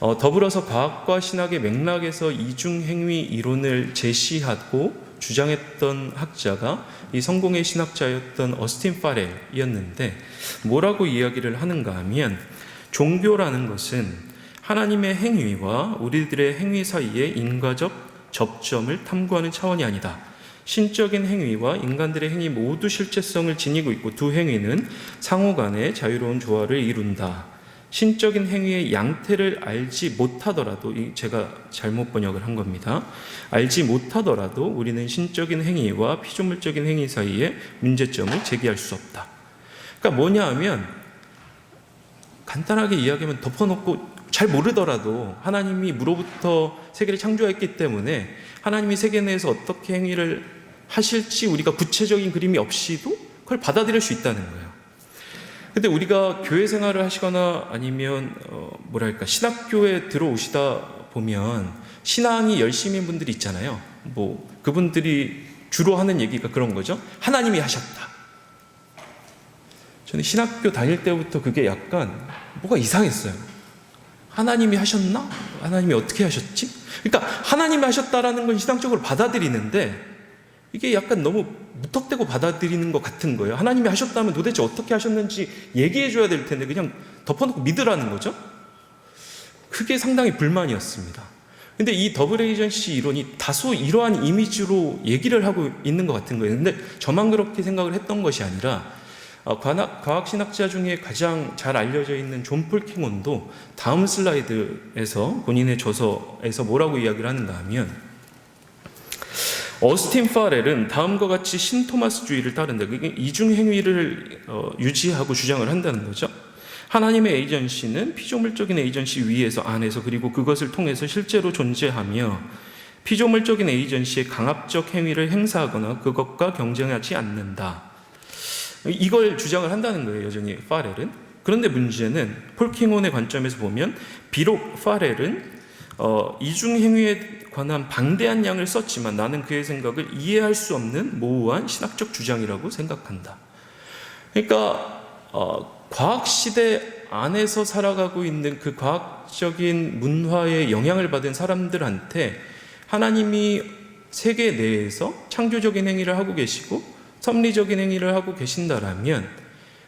더불어서 과학과 신학의 맥락에서 이중행위 이론을 제시하고 주장했던 학자가 이 성공의 신학자였던 어스틴 파렐이었는데 뭐라고 이야기를 하는가 하면 종교라는 것은 하나님의 행위와 우리들의 행위 사이의 인과적 접점을 탐구하는 차원이 아니다. 신적인 행위와 인간들의 행위 모두 실체성을 지니고 있고 두 행위는 상호간의 자유로운 조화를 이룬다. 신적인 행위의 양태를 알지 못하더라도, 제가 잘못 번역을 한 겁니다. 알지 못하더라도 우리는 신적인 행위와 피조물적인 행위 사이에 문제점을 제기할 수 없다. 그러니까 뭐냐 하면 간단하게 이야기하면 덮어놓고 잘 모르더라도 하나님이 무로부터 세계를 창조했기 때문에 하나님이 세계 내에서 어떻게 행위를 하실지 우리가 구체적인 그림이 없이도 그걸 받아들일 수 있다는 거예요. 근데 우리가 교회 생활을 하시거나 아니면 신학교에 들어오시다 보면 신앙이 열심인 분들이 있잖아요. 그분들이 주로 하는 얘기가 그런 거죠. 하나님이 하셨다. 저는 신학교 다닐 때부터 그게 약간 뭐가 이상했어요. 하나님이 하셨나? 하나님이 어떻게 하셨지? 그러니까 하나님이 하셨다라는 건 신앙적으로 받아들이는데 이게 약간 너무 무턱대고 받아들이는 것 같은 거예요. 하나님이 하셨다면 도대체 어떻게 하셨는지 얘기해 줘야 될 텐데 그냥 덮어놓고 믿으라는 거죠. 그게 상당히 불만이었습니다. 근데 이 더블 에이전시 이론이 다소 이러한 이미지로 얘기를 하고 있는 것 같은 거예요. 근데 저만 그렇게 생각을 했던 것이 아니라 과학신학자 중에 가장 잘 알려져 있는 존 폴킹온도 다음 슬라이드에서 본인의 저서에서 뭐라고 이야기를 하는가 하면 어스틴 파렐은 다음과 같이 신토마스주의를 따른다. 그게 이중행위를 유지하고 주장을 한다는 거죠. 하나님의 에이전시는 피조물적인 에이전시 위에서 안에서 그리고 그것을 통해서 실제로 존재하며 피조물적인 에이전시의 강압적 행위를 행사하거나 그것과 경쟁하지 않는다. 이걸 주장을 한다는 거예요, 여전히 파렐은. 그런데 문제는 폴킹온의 관점에서 보면 비록 파렐은 이중행위에 관한 방대한 양을 썼지만 나는 그의 생각을 이해할 수 없는 모호한 신학적 주장이라고 생각한다. 그러니까 과학시대 안에서 살아가고 있는 그 과학적인 문화에 영향을 받은 사람들한테 하나님이 세계 내에서 창조적인 행위를 하고 계시고 섭리적인 행위를 하고 계신다라면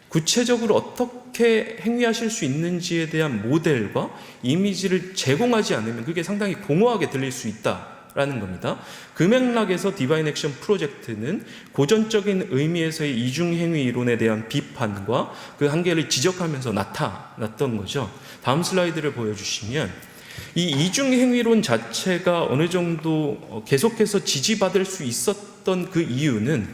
구체적으로 어떻게 행위하실 수 있는지에 대한 모델과 이미지를 제공하지 않으면 그게 상당히 공허하게 들릴 수 있다라는 겁니다. 그 맥락에서 디바인 액션 프로젝트는 고전적인 의미에서의 이중행위 이론에 대한 비판과 그 한계를 지적하면서 나타났던 거죠. 다음 슬라이드를 보여주시면 이 이중행위론 자체가 어느 정도 계속해서 지지받을 수 있었던 그 이유는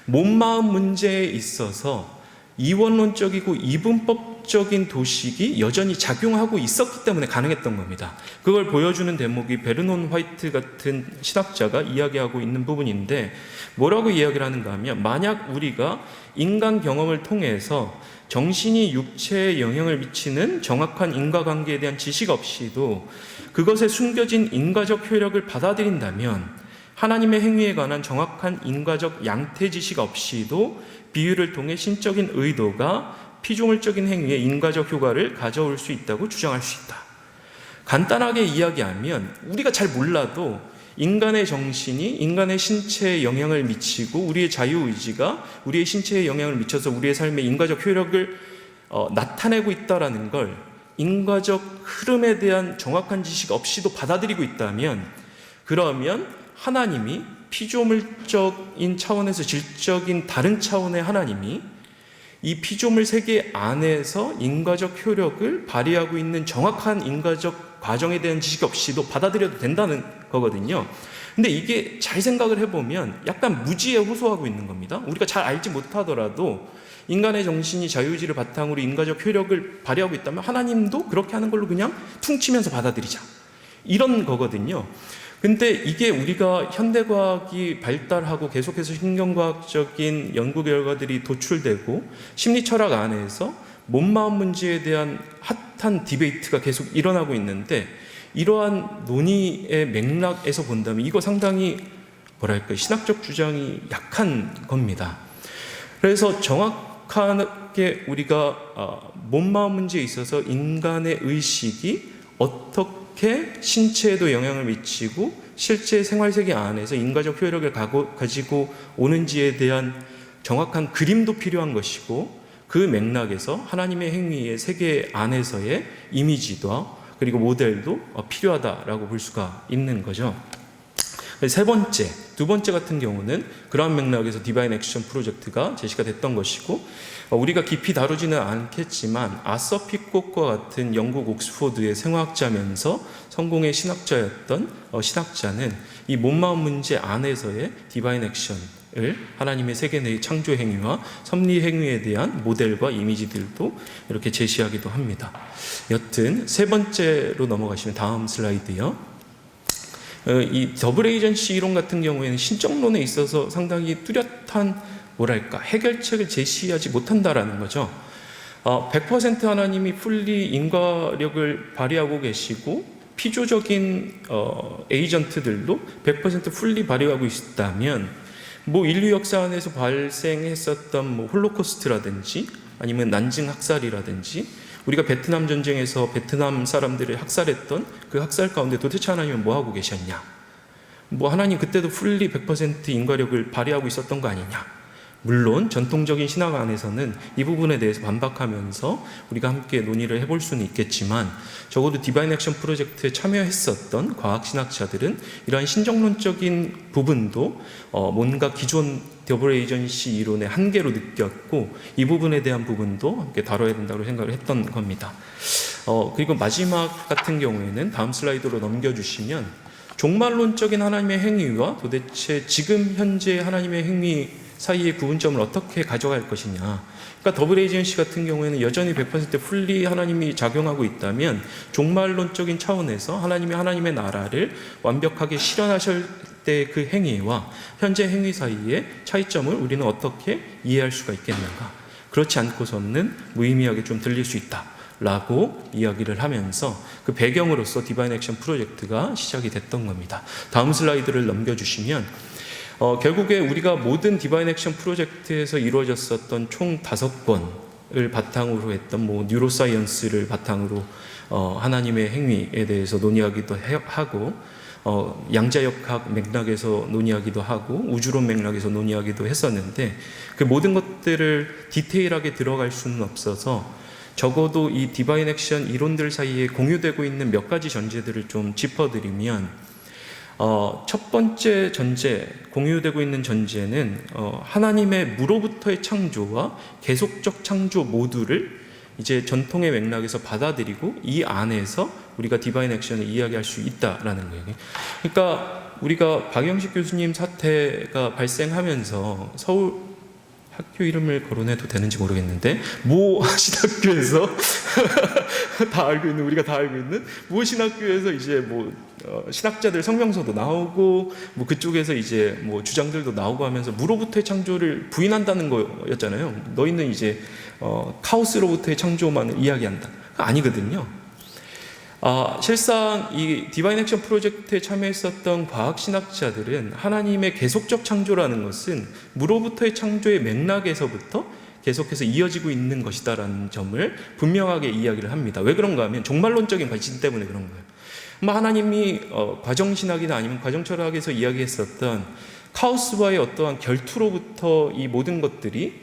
몸마음 문제에 있어서 이원론적이고 이분법적인 도식이 여전히 작용하고 있었기 때문에 가능했던 겁니다. 그걸 보여주는 대목이 베르논 화이트 같은 신학자가 이야기하고 있는 부분인데 뭐라고 이야기를 하는가 하면 만약 우리가 인간 경험을 통해서 정신이 육체에 영향을 미치는 정확한 인과관계에 대한 지식 없이도 그것에 숨겨진 인과적 효력을 받아들인다면 하나님의 행위에 관한 정확한 인과적 양태 지식 없이도 비유를 통해 신적인 의도가 피조물적인 행위에 인과적 효과를 가져올 수 있다고 주장할 수 있다. 간단하게 이야기하면 우리가 잘 몰라도 인간의 정신이 인간의 신체에 영향을 미치고 우리의 자유의지가 우리의 신체에 영향을 미쳐서 우리의 삶에 인과적 효력을 나타내고 있다는 걸 인과적 흐름에 대한 정확한 지식 없이도 받아들이고 있다면 그러면 하나님이 피조물적인 차원에서 질적인 다른 차원의 하나님이 이 피조물 세계 안에서 인과적 효력을 발휘하고 있는 정확한 인과적 과정에 대한 지식 없이도 받아들여도 된다는 거거든요. 근데 이게 잘 생각을 해보면 약간 무지에 호소하고 있는 겁니다. 우리가 잘 알지 못하더라도 인간의 정신이 자유의지를 바탕으로 인과적 효력을 발휘하고 있다면 하나님도 그렇게 하는 걸로 그냥 퉁치면서 받아들이자. 이런 거거든요. 근데 이게 우리가 현대과학이 발달하고 계속해서 신경과학적인 연구 결과들이 도출되고 심리철학 안에서 몸마음 문제에 대한 핫한 디베이트가 계속 일어나고 있는데 이러한 논의의 맥락에서 본다면 이거 상당히 신학적 주장이 약한 겁니다. 그래서 정확하게 우리가 몸마음 문제에 있어서 인간의 의식이 어떻게 신체에도 영향을 미치고 실제 생활세계 안에서 인과적 효력을 가지고 오는지에 대한 정확한 그림도 필요한 것이고 그 맥락에서 하나님의 행위의 세계 안에서의 이미지도 그리고 모델도 필요하다라고 볼 수가 있는 거죠. 두 번째 같은 경우는 그러한 맥락에서 디바인 액션 프로젝트가 제시가 됐던 것이고 우리가 깊이 다루지는 않겠지만 아서 픽곡과 같은 영국 옥스포드의 생화학자면서 성공의 신학자였던 신학자는 이 몸마음 문제 안에서의 디바인 액션을 하나님의 세계 내의 창조 행위와 섭리 행위에 대한 모델과 이미지들도 이렇게 제시하기도 합니다. 여튼 세 번째로 넘어가시면 다음 슬라이드요. 이 더블 에이전시 이론 같은 경우에는 신적론에 있어서 상당히 뚜렷한 해결책을 제시하지 못한다라는 거죠. 100% 하나님이 풀리 인과력을 발휘하고 계시고 피조적인 에이전트들도 100% 풀리 발휘하고 있다면 인류 역사 안에서 발생했었던 홀로코스트라든지 아니면 난징 학살이라든지 우리가 베트남 전쟁에서 베트남 사람들을 학살했던 그 학살 가운데 도대체 하나님은 뭐 하고 계셨냐? 하나님 그때도 풀리 100% 인과력을 발휘하고 있었던 거 아니냐? 물론 전통적인 신학 안에서는 이 부분에 대해서 반박하면서 우리가 함께 논의를 해볼 수는 있겠지만 적어도 디바인 액션 프로젝트에 참여했었던 과학신학자들은 이러한 신정론적인 부분도 뭔가 기존 더블 에이전시 이론의 한계로 느꼈고 이 부분에 대한 부분도 함께 다뤄야 된다고 생각을 했던 겁니다. 그리고 마지막 같은 경우에는 다음 슬라이드로 넘겨주시면 종말론적인 하나님의 행위와 도대체 지금 현재 하나님의 행위 사이의 구분점을 어떻게 가져갈 것이냐. 그러니까 더블 에이전시 같은 경우에는 여전히 100% 풀리 하나님이 작용하고 있다면 종말론적인 차원에서 하나님의 나라를 완벽하게 실현하실 때 그 행위와 현재 행위 사이의 차이점을 우리는 어떻게 이해할 수가 있겠는가. 그렇지 않고서는 무의미하게 좀 들릴 수 있다 라고 이야기를 하면서 그 배경으로서 디바인 액션 프로젝트가 시작이 됐던 겁니다. 다음 슬라이드를 넘겨주시면 결국에 우리가 모든 디바인 액션 프로젝트에서 이루어졌었던 총 5번을 바탕으로 했던 뉴로사이언스를 바탕으로 하나님의 행위에 대해서 논의하기도 하고 양자역학 맥락에서 논의하기도 하고 우주론 맥락에서 논의하기도 했었는데 그 모든 것들을 디테일하게 들어갈 수는 없어서 적어도 이 디바인 액션 이론들 사이에 공유되고 있는 몇 가지 전제들을 좀 짚어드리면 첫 번째 전제, 공유되고 있는 전제는 하나님의 무로부터의 창조와 계속적 창조 모두를 이제 전통의 맥락에서 받아들이고 이 안에서 우리가 디바인 액션을 이야기할 수 있다라는 거예요. 그러니까 우리가 박영식 교수님 사태가 발생하면서 서울 학교 이름을 거론해도 되는지 모르겠는데 모 신학교에서 다 알고 있는 우리가 다 알고 있는 모 신학교에서 이제 신학자들 성명서도 나오고 그쪽에서 이제 주장들도 나오고 하면서 무로부터의 창조를 부인한다는 거였잖아요. 너희는 이제 카오스로부터의 창조만을 이야기한다. 아니거든요. 실상 이 디바인 액션 프로젝트에 참여했었던 과학신학자들은 하나님의 계속적 창조라는 것은 무로부터의 창조의 맥락에서부터 계속해서 이어지고 있는 것이다라는 점을 분명하게 이야기를 합니다. 왜 그런가 하면 종말론적인 관심 때문에 그런 거예요. 하나님이 과정신학이나 아니면 과정철학에서 이야기했었던 카오스와의 어떠한 결투로부터 이 모든 것들이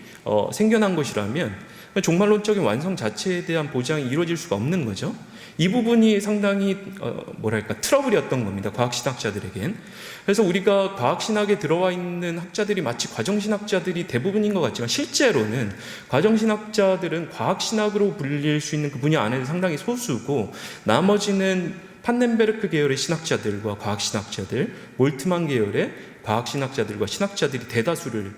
생겨난 것이라면 종말론적인 완성 자체에 대한 보장이 이루어질 수가 없는 거죠. 이 부분이 상당히 트러블이었던 겁니다. 과학신학자들에겐. 그래서 우리가 과학신학에 들어와 있는 학자들이 마치 과정신학자들이 대부분인 것 같지만 실제로는 과정신학자들은 과학신학으로 불릴 수 있는 그 분야 안에서 상당히 소수고 나머지는 판넨베르크 계열의 신학자들과 과학신학자들, 몰트만 계열의 과학신학자들과 신학자들이 대다수를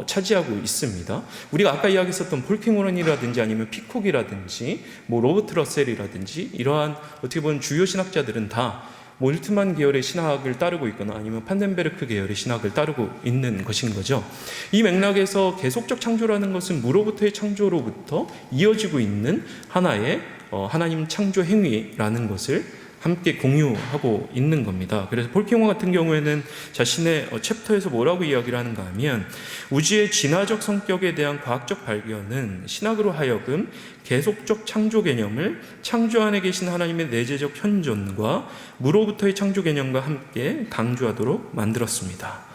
차지하고 있습니다. 우리가 아까 이야기했었던 폴킹오런이라든지 아니면 피콕이라든지 로버트 러셀이라든지 이러한 어떻게 보면 주요 신학자들은 다 몰트만 계열의 신학을 따르고 있거나 아니면 판넨베르크 계열의 신학을 따르고 있는 것인 거죠. 이 맥락에서 계속적 창조라는 것은 무로부터의 창조로부터 이어지고 있는 하나의 하나님 창조 행위라는 것을 함께 공유하고 있는 겁니다. 그래서 폴킹호 같은 경우에는 자신의 챕터에서 뭐라고 이야기를 하는가 하면 우주의 진화적 성격에 대한 과학적 발견은 신학으로 하여금 계속적 창조 개념을 창조 안에 계신 하나님의 내재적 현존과 무로부터의 창조 개념과 함께 강조하도록 만들었습니다.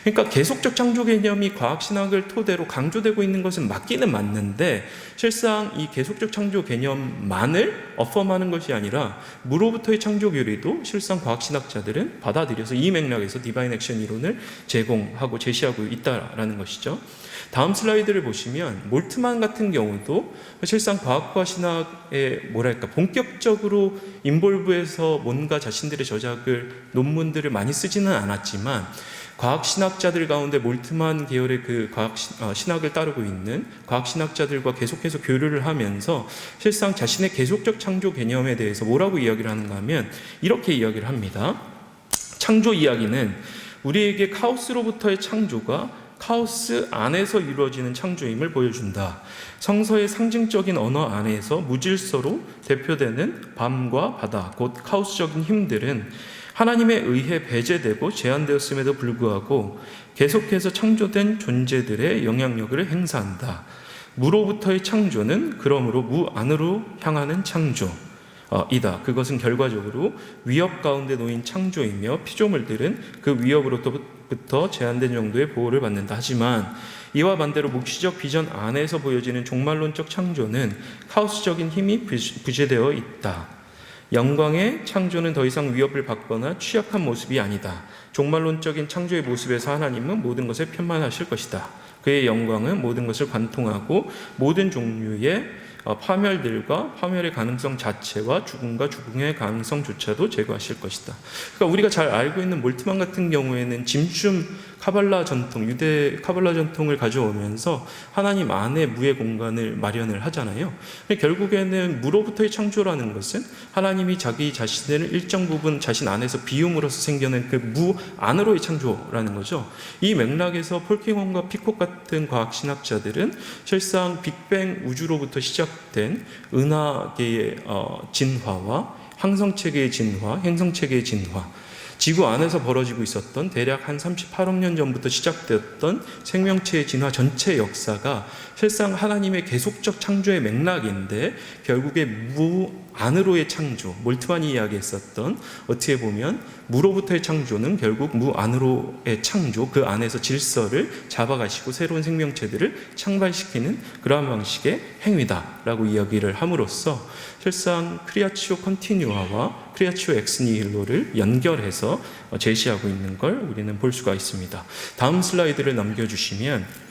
그러니까 계속적 창조 개념이 과학신학을 토대로 강조되고 있는 것은 맞기는 맞는데 실상 이 계속적 창조 개념만을 어펌하는 것이 아니라 무로부터의 창조 교리도 실상 과학신학자들은 받아들여서 이 맥락에서 디바인 액션 이론을 제공하고 제시하고 있다라는 것이죠. 다음 슬라이드를 보시면 몰트만 같은 경우도 실상 과학과 신학에 본격적으로 인볼브해서 뭔가 자신들의 저작을 논문들을 많이 쓰지는 않았지만 과학신학자들 가운데 몰트만 계열의 그 신학을 따르고 있는 과학신학자들과 계속해서 교류를 하면서 실상 자신의 계속적 창조 개념에 대해서 뭐라고 이야기를 하는가 하면 이렇게 이야기를 합니다. 창조 이야기는 우리에게 카오스로부터의 창조가 카오스 안에서 이루어지는 창조임을 보여준다. 성서의 상징적인 언어 안에서 무질서로 대표되는 밤과 바다, 곧 카오스적인 힘들은 하나님에 의해 배제되고 제한되었음에도 불구하고 계속해서 창조된 존재들의 영향력을 행사한다. 무로부터의 창조는 그러므로 무 안으로 향하는 창조이다. 그것은 결과적으로 위협 가운데 놓인 창조이며 피조물들은 그 위협으로부터 제한된 정도의 보호를 받는다. 하지만 이와 반대로 묵시적 비전 안에서 보여지는 종말론적 창조는 카오스적인 힘이 부재되어 있다. 영광의 창조는 더 이상 위협을 받거나 취약한 모습이 아니다. 종말론적인 창조의 모습에서 하나님은 모든 것을 편만하실 것이다. 그의 영광은 모든 것을 관통하고 모든 종류의 파멸들과 파멸의 가능성 자체와 죽음과 죽음의 가능성조차도 제거하실 것이다. 그러니까 우리가 잘 알고 있는 몰트만 같은 경우에는 짐춤 카발라 전통, 유대 카발라 전통을 가져오면서 하나님 안에 무의 공간을 마련을 하잖아요. 결국에는 무로부터의 창조라는 것은 하나님이 자기 자신을 일정 부분 자신 안에서 비움으로써 생겨낸 그 무 안으로의 창조라는 거죠. 이 맥락에서 폴킹원과 피콕 같은 과학신학자들은 실상 빅뱅 우주로부터 시작된 은하계의 진화와 항성체계의 진화, 행성체계의 진화, 지구 안에서 벌어지고 있었던 대략 한 38억 년 전부터 시작되었던 생명체의 진화 전체 역사가 실상 하나님의 계속적 창조의 맥락인데, 결국에 무 안으로의 창조, 몰트만이 이야기했었던, 어떻게 보면 무로부터의 창조는 결국 무 안으로의 창조, 그 안에서 질서를 잡아가시고 새로운 생명체들을 창발시키는 그러한 방식의 행위다라고 이야기를 함으로써 실상 크리아치오 컨티뉴아와 크리아치오 엑스니힐로를 연결해서 제시하고 있는 걸 우리는 볼 수가 있습니다. 다음 슬라이드를 넘겨주시면,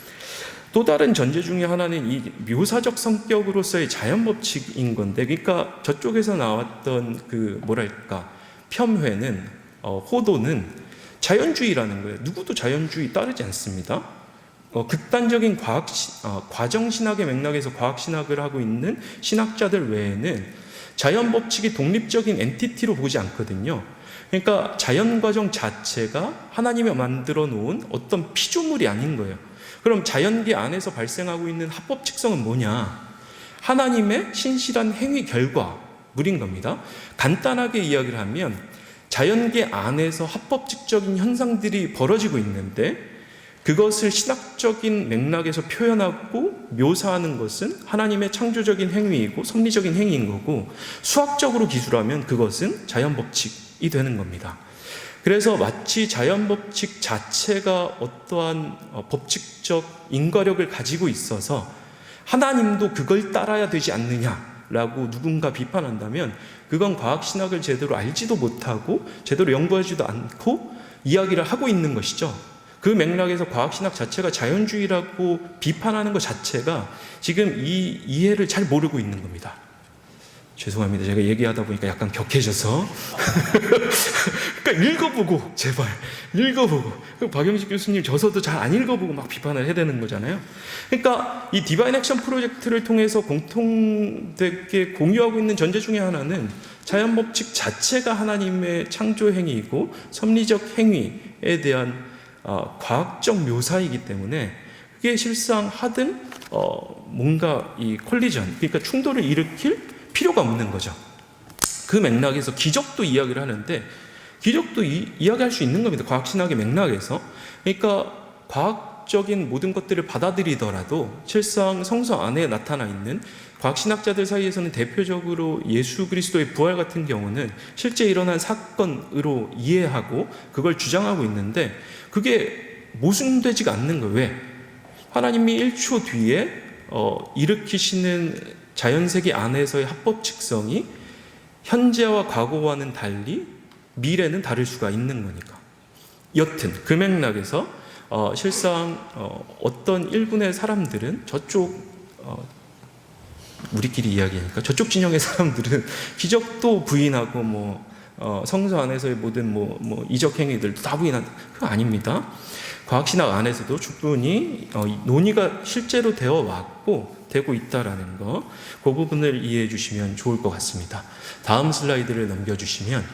또 다른 전제 중에 하나는 이 묘사적 성격으로서의 자연 법칙인 건데, 그러니까 저쪽에서 나왔던 그 폄훼는 호도는 자연주의라는 거예요. 누구도 자연주의 따르지 않습니다. 극단적인 과정신학의 맥락에서 과학신학을 하고 있는 신학자들 외에는 자연 법칙이 독립적인 엔티티로 보지 않거든요. 그러니까 자연 과정 자체가 하나님이 만들어 놓은 어떤 피조물이 아닌 거예요. 그럼 자연계 안에서 발생하고 있는 합법칙성은 뭐냐? 하나님의 신실한 행위 결과물인 겁니다. 간단하게 이야기를 하면 자연계 안에서 합법칙적인 현상들이 벌어지고 있는데, 그것을 신학적인 맥락에서 표현하고 묘사하는 것은 하나님의 창조적인 행위이고 섭리적인 행위인 거고, 수학적으로 기술하면 그것은 자연 법칙이 되는 겁니다. 그래서 마치 자연 법칙 자체가 어떠한 법칙적 인과력을 가지고 있어서 하나님도 그걸 따라야 되지 않느냐라고 누군가 비판한다면, 그건 과학신학을 제대로 알지도 못하고 제대로 연구하지도 않고 이야기를 하고 있는 것이죠. 그 맥락에서 과학신학 자체가 자연주의라고 비판하는 것 자체가 지금 이 이해를 잘 모르고 있는 겁니다. 죄송합니다. 제가 얘기하다 보니까 약간 격해져서. 그러니까 읽어보고, 제발 읽어보고. 박영식 교수님 저서도 잘 안 읽어보고 막 비판을 해야 되는 거잖아요. 그러니까 이 디바인 액션 프로젝트를 통해서 공통되게 공유하고 있는 전제 중에 하나는 자연 법칙 자체가 하나님의 창조 행위이고 섭리적 행위에 대한 과학적 묘사이기 때문에, 그게 실상 하든 뭔가 이 콜리전, 그러니까 충돌을 일으킬 필요가 없는 거죠. 그 맥락에서 기적도 이야기를 하는데, 기적도 이야기할 수 있는 겁니다. 과학신학의 맥락에서. 그러니까 과학적인 모든 것들을 받아들이더라도 실상 성서 안에 나타나 있는, 과학신학자들 사이에서는 대표적으로 예수 그리스도의 부활 같은 경우는 실제 일어난 사건으로 이해하고 그걸 주장하고 있는데, 그게 모순되지가 않는 거예요. 왜? 하나님이 1초 뒤에 일으키시는 자연세계 안에서의 합법칙성이 현재와 과거와는 달리 미래는 다를 수가 있는 거니까. 여튼 그 맥락에서 실상 어떤 일군의 사람들은 우리끼리 이야기하니까 저쪽 진영의 사람들은 기적도 부인하고 성서 안에서의 모든 이적 행위들도 다 부인한다. 그거 아닙니다. 과학신학 안에서도 충분히 논의가 실제로 되어 왔고 되고 있다라는 거, 그 부분을 이해해 주시면 좋을 것 같습니다. 다음 슬라이드를 넘겨주시면,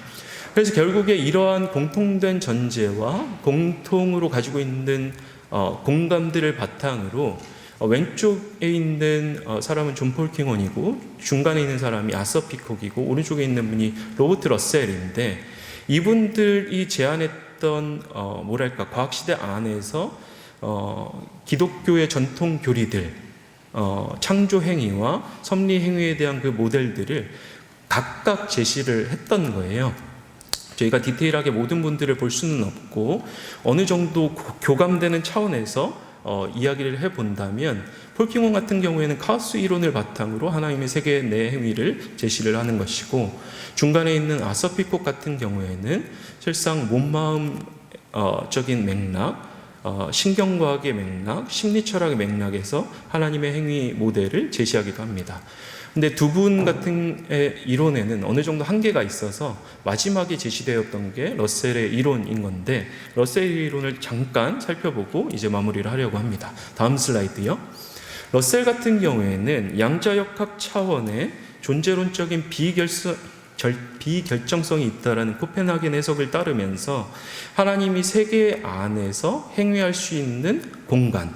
그래서 결국에 이러한 공통된 전제와 공통으로 가지고 있는 공감들을 바탕으로 왼쪽에 있는 사람은 존 폴킹원이고, 중간에 있는 사람이 아서 피콕이고, 오른쪽에 있는 분이 로버트 러셀인데, 이분들이 제안했던 과학시대 안에서 기독교의 전통 교리들, 창조 행위와 섭리 행위에 대한 그 모델들을 각각 제시를 했던 거예요. 저희가 디테일하게 모든 분들을 볼 수는 없고 어느 정도 교감되는 차원에서 이야기를 해본다면, 폴킹원 같은 경우에는 카오스 이론을 바탕으로 하나님의 세계 내 행위를 제시를 하는 것이고, 중간에 있는 아서 피콕 같은 경우에는 실상 몸마음적인 맥락, 신경과학의 맥락, 심리철학의 맥락에서 하나님의 행위 모델을 제시하기도 합니다. 근데 두 분 같은 이론에는 어느 정도 한계가 있어서 마지막에 제시되었던 게 러셀의 이론인 건데, 러셀의 이론을 잠깐 살펴보고 이제 마무리를 하려고 합니다. 다음 슬라이드요. 러셀 같은 경우에는 양자역학 차원의 존재론적인 비결정성이 있다라는 코펜하겐 해석을 따르면서 하나님이 세계 안에서 행위할 수 있는 공간,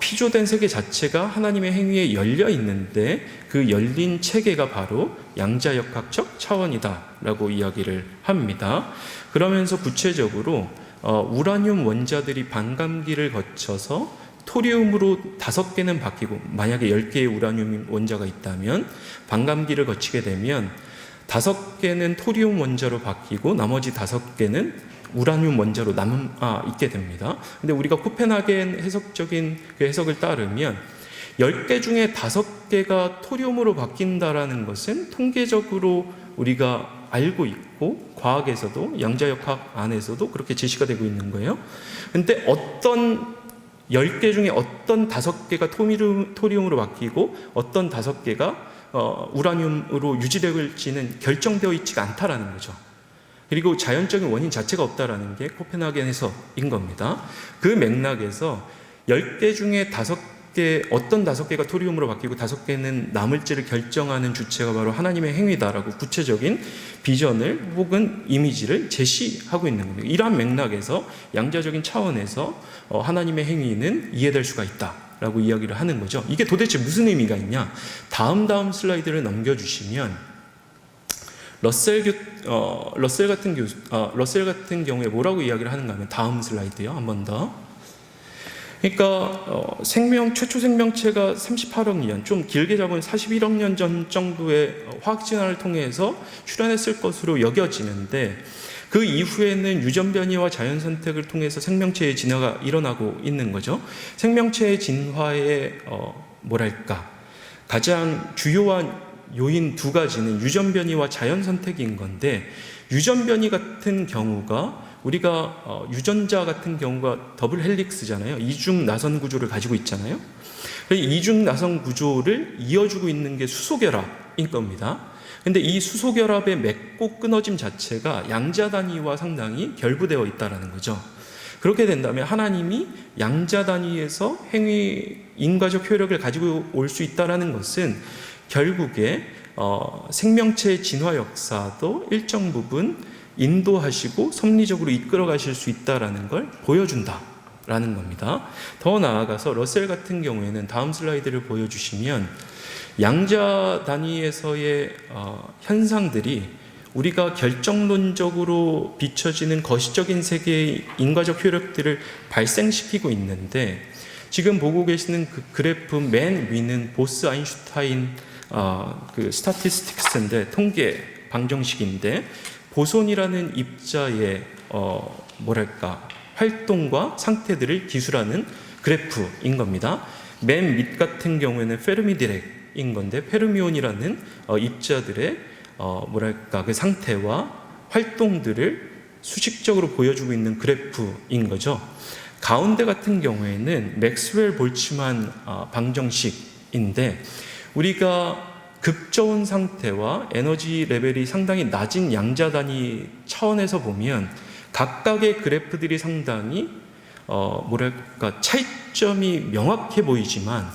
피조된 세계 자체가 하나님의 행위에 열려 있는데 그 열린 체계가 바로 양자역학적 차원이다라고 이야기를 합니다. 그러면서 구체적으로 우라늄 원자들이 반감기를 거쳐서 토리움으로 5개는 바뀌고, 만약에 10개의 우라늄 원자가 있다면 반감기를 거치게 되면 5개는 토리움 원자로 바뀌고 나머지 5개는 우라늄 원자로 있게 됩니다. 근데 우리가 코펜하겐 해석적인 그 해석을 따르면 10개 중에 5개가 토리움으로 바뀐다라는 것은 통계적으로 우리가 알고 있고 과학에서도 양자역학 안에서도 그렇게 제시가 되고 있는 거예요. 근데 어떤 10개 중에 어떤 5개가 토리움으로 바뀌고 어떤 5개가 우라늄으로 유지될지는 결정되어 있지가 않다라는 거죠. 그리고 자연적인 원인 자체가 없다라는 게 코펜하겐 해석인 겁니다. 그 맥락에서 10개 중에 5개, 어떤 5개가 토리움으로 바뀌고 5개는 남을지를 결정하는 주체가 바로 하나님의 행위다라고 구체적인 비전을 혹은 이미지를 제시하고 있는 겁니다. 이러한 맥락에서 양자적인 차원에서 하나님의 행위는 이해될 수가 있다라고 이야기를 하는 거죠. 이게 도대체 무슨 의미가 있냐? 다음 슬라이드를 넘겨주시면 러셀 같은 경우에 뭐라고 이야기를 하는가 하면, 다음 슬라이드요. 한 번 더. 그러니까 최초 생명체가 38억 년, 좀 길게 잡으면 41억 년 전 정도의 화학 진화를 통해서 출현했을 것으로 여겨지는데, 그 이후에는 유전 변이와 자연 선택을 통해서 생명체의 진화가 일어나고 있는 거죠. 생명체의 진화의 가장 주요한 요인 2가지는 유전 변이와 자연 선택인 건데, 유전 변이 같은 경우가 우리가 유전자 같은 경우가 더블 헬릭스잖아요. 이중 나선 구조를 가지고 있잖아요. 이중 나선 구조를 이어주고 있는 게 수소결합인 겁니다. 근데 이 수소결합의 맺고 끊어짐 자체가 양자 단위와 상당히 결부되어 있다는 거죠. 그렇게 된다면 하나님이 양자 단위에서 인과적 효력을 가지고 올 수 있다는 것은 결국에 생명체의 진화 역사도 일정 부분 인도하시고 섭리적으로 이끌어 가실 수 있다는 걸 보여준다라는 겁니다. 더 나아가서 러셀 같은 경우에는 다음 슬라이드를 보여주시면 양자 단위에서의 현상들이 우리가 결정론적으로 비춰지는 거시적인 세계의 인과적 효력들을 발생시키고 있는데, 지금 보고 계시는 그 그래프 맨 위는 보스 아인슈타인 그 스타티스틱스인데, 통계 방정식인데, 보손이라는 입자의 활동과 상태들을 기술하는 그래프인 겁니다. 맨 밑 같은 경우에는 페르미 디렉인 건데, 페르미온이라는 입자들의 그 상태와 활동들을 수식적으로 보여주고 있는 그래프인 거죠. 가운데 같은 경우에는 맥스웰 볼츠만 방정식인데, 우리가 극저온 상태와 에너지 레벨이 상당히 낮은 양자 단위 차원에서 보면 각각의 그래프들이 상당히 차이점이 명확해 보이지만,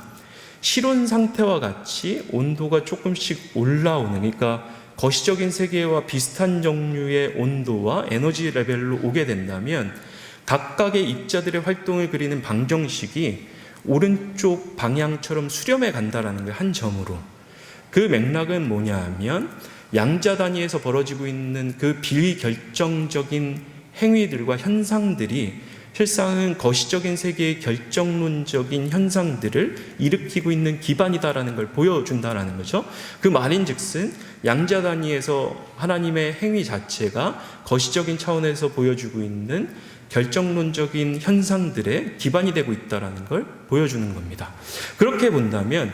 실온 상태와 같이 온도가 조금씩 올라오는, 그러니까 거시적인 세계와 비슷한 종류의 온도와 에너지 레벨로 오게 된다면 각각의 입자들의 활동을 그리는 방정식이 오른쪽 방향처럼 수렴해 간다라는 게 한 점으로, 그 맥락은 뭐냐 하면 양자 단위에서 벌어지고 있는 그 비결정적인 행위들과 현상들이 실상은 거시적인 세계의 결정론적인 현상들을 일으키고 있는 기반이다라는 걸 보여준다라는 거죠. 그 말인즉슨 양자 단위에서 하나님의 행위 자체가 거시적인 차원에서 보여주고 있는 결정론적인 현상들의 기반이 되고 있다라는 걸 보여주는 겁니다. 그렇게 본다면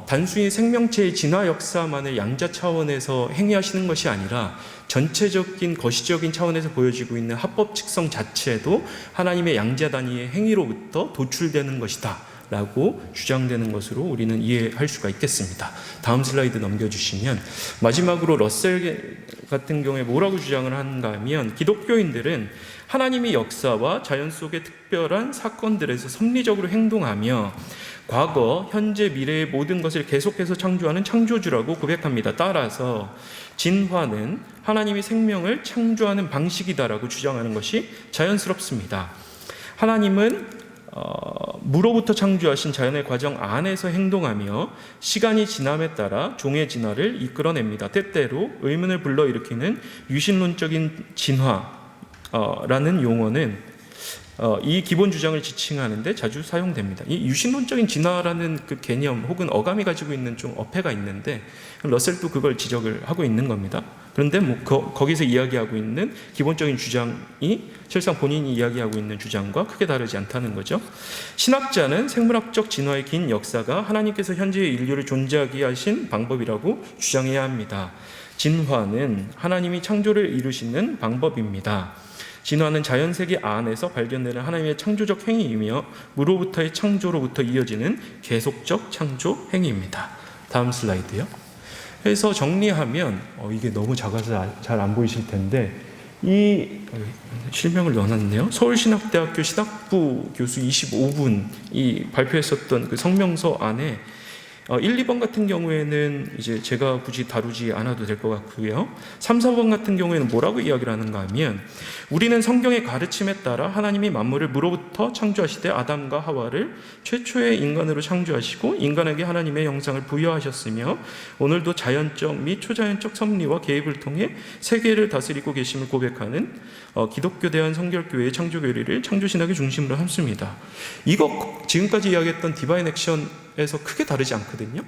단순히 생명체의 진화 역사만을 양자 차원에서 행위하시는 것이 아니라 전체적인 거시적인 차원에서 보여지고 있는 합법 측성 자체도 하나님의 양자 단위의 행위로부터 도출되는 것이다 라고 주장되는 것으로 우리는 이해할 수가 있겠습니다. 다음 슬라이드 넘겨주시면, 마지막으로 러셀 같은 경우에 뭐라고 주장을 하는가 하면, 기독교인들은 하나님의 역사와 자연 속의 특별한 사건들에서 섭리적으로 행동하며 과거, 현재, 미래의 모든 것을 계속해서 창조하는 창조주라고 고백합니다. 따라서 진화는 하나님이 생명을 창조하는 방식이다라고 주장하는 것이 자연스럽습니다. 하나님은 무로부터 창조하신 자연의 과정 안에서 행동하며 시간이 지남에 따라 종의 진화를 이끌어냅니다. 때때로 의문을 불러일으키는 유신론적인 진화라는 용어는 이 기본 주장을 지칭하는데 자주 사용됩니다. 이 유신론적인 진화라는 그 개념 혹은 어감이 가지고 있는 좀 어폐가 있는데, 러셀도 그걸 지적을 하고 있는 겁니다. 그런데 거기서 이야기하고 있는 기본적인 주장이 실상 본인이 이야기하고 있는 주장과 크게 다르지 않다는 거죠. 신학자는 생물학적 진화의 긴 역사가 하나님께서 현재의 인류를 존재하게 하신 방법이라고 주장해야 합니다. 진화는 하나님이 창조를 이루시는 방법입니다. 진화는 자연세계 안에서 발견되는 하나님의 창조적 행위이며 무로부터의 창조로부터 이어지는 계속적 창조 행위입니다. 다음 슬라이드요. 그래서 정리하면 이게 너무 작아서 잘 안 보이실 텐데, 이 실명을 넣어놨네요. 서울신학대학교 신학부 교수 25분이 발표했었던 그 성명서 안에 1, 2번 같은 경우에는 이제 제가 굳이 다루지 않아도 될 것 같고요. 3, 4번 같은 경우에는 뭐라고 이야기를 하는가 하면, 우리는 성경의 가르침에 따라 하나님이 만물을 무로부터 창조하시되 아담과 하와를 최초의 인간으로 창조하시고 인간에게 하나님의 형상을 부여하셨으며 오늘도 자연적 및 초자연적 섭리와 개입을 통해 세계를 다스리고 계심을 고백하는 기독교 대한 성결교회의 창조교리를 창조신학의 중심으로 삼습니다. 이거 지금까지 이야기했던 디바인 액션에서 크게 다르지 않거든요.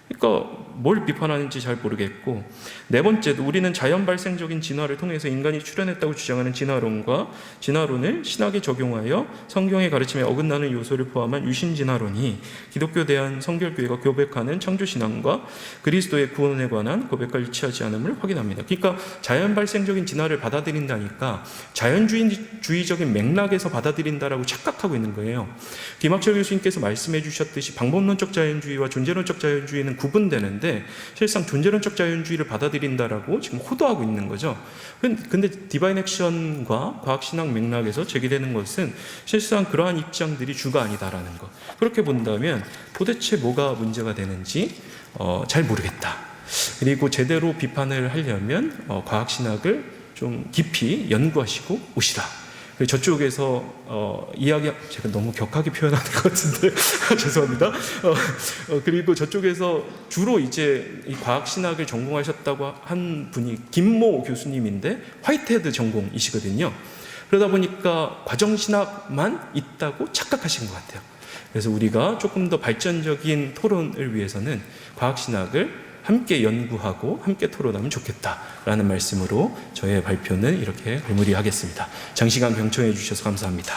그러니까 뭘 비판하는지 잘 모르겠고, 네 번째도 우리는 자연 발생적인 진화를 통해서 인간이 출현했다고 주장하는 진화론과 진화론을 신학에 적용하여 성경의 가르침에 어긋나는 요소를 포함한 유신 진화론이 기독교 대한 성결교회가 고백하는 창조신앙과 그리스도의 구원에 관한 고백과 일치하지 않음을 확인합니다. 그러니까 자연 발생적인 진화를 받아들인다니까 자연주의적인 맥락에서 받아들인다라고 착각하고 있는 거예요. 김학철 교수님께서 말씀해 주셨듯이 방법론적 자연주의와 존재론적 자연주의는 구분되는데, 실상 존재론적 자연주의를 받아들인다라고 지금 호도하고 있는 거죠. 근데 디바인 액션과 과학신학 맥락에서 제기되는 것은 실상 그러한 입장들이 주가 아니다라는 것. 그렇게 본다면 도대체 뭐가 문제가 되는지 잘 모르겠다. 그리고 제대로 비판을 하려면 과학신학을 좀 깊이 연구하시고 오시라. 저쪽에서 제가 너무 격하게 표현하는 것 같은데 죄송합니다. 그리고 저쪽에서 주로 이제 이 과학신학을 전공하셨다고 한 분이 김모 교수님인데 화이트헤드 전공이시거든요. 그러다 보니까 과정신학만 있다고 착각하신 것 같아요. 그래서 우리가 조금 더 발전적인 토론을 위해서는 과학신학을 함께 연구하고 함께 토론하면 좋겠다라는 말씀으로 저의 발표는 이렇게 마무리하겠습니다. 장시간 경청해 주셔서 감사합니다.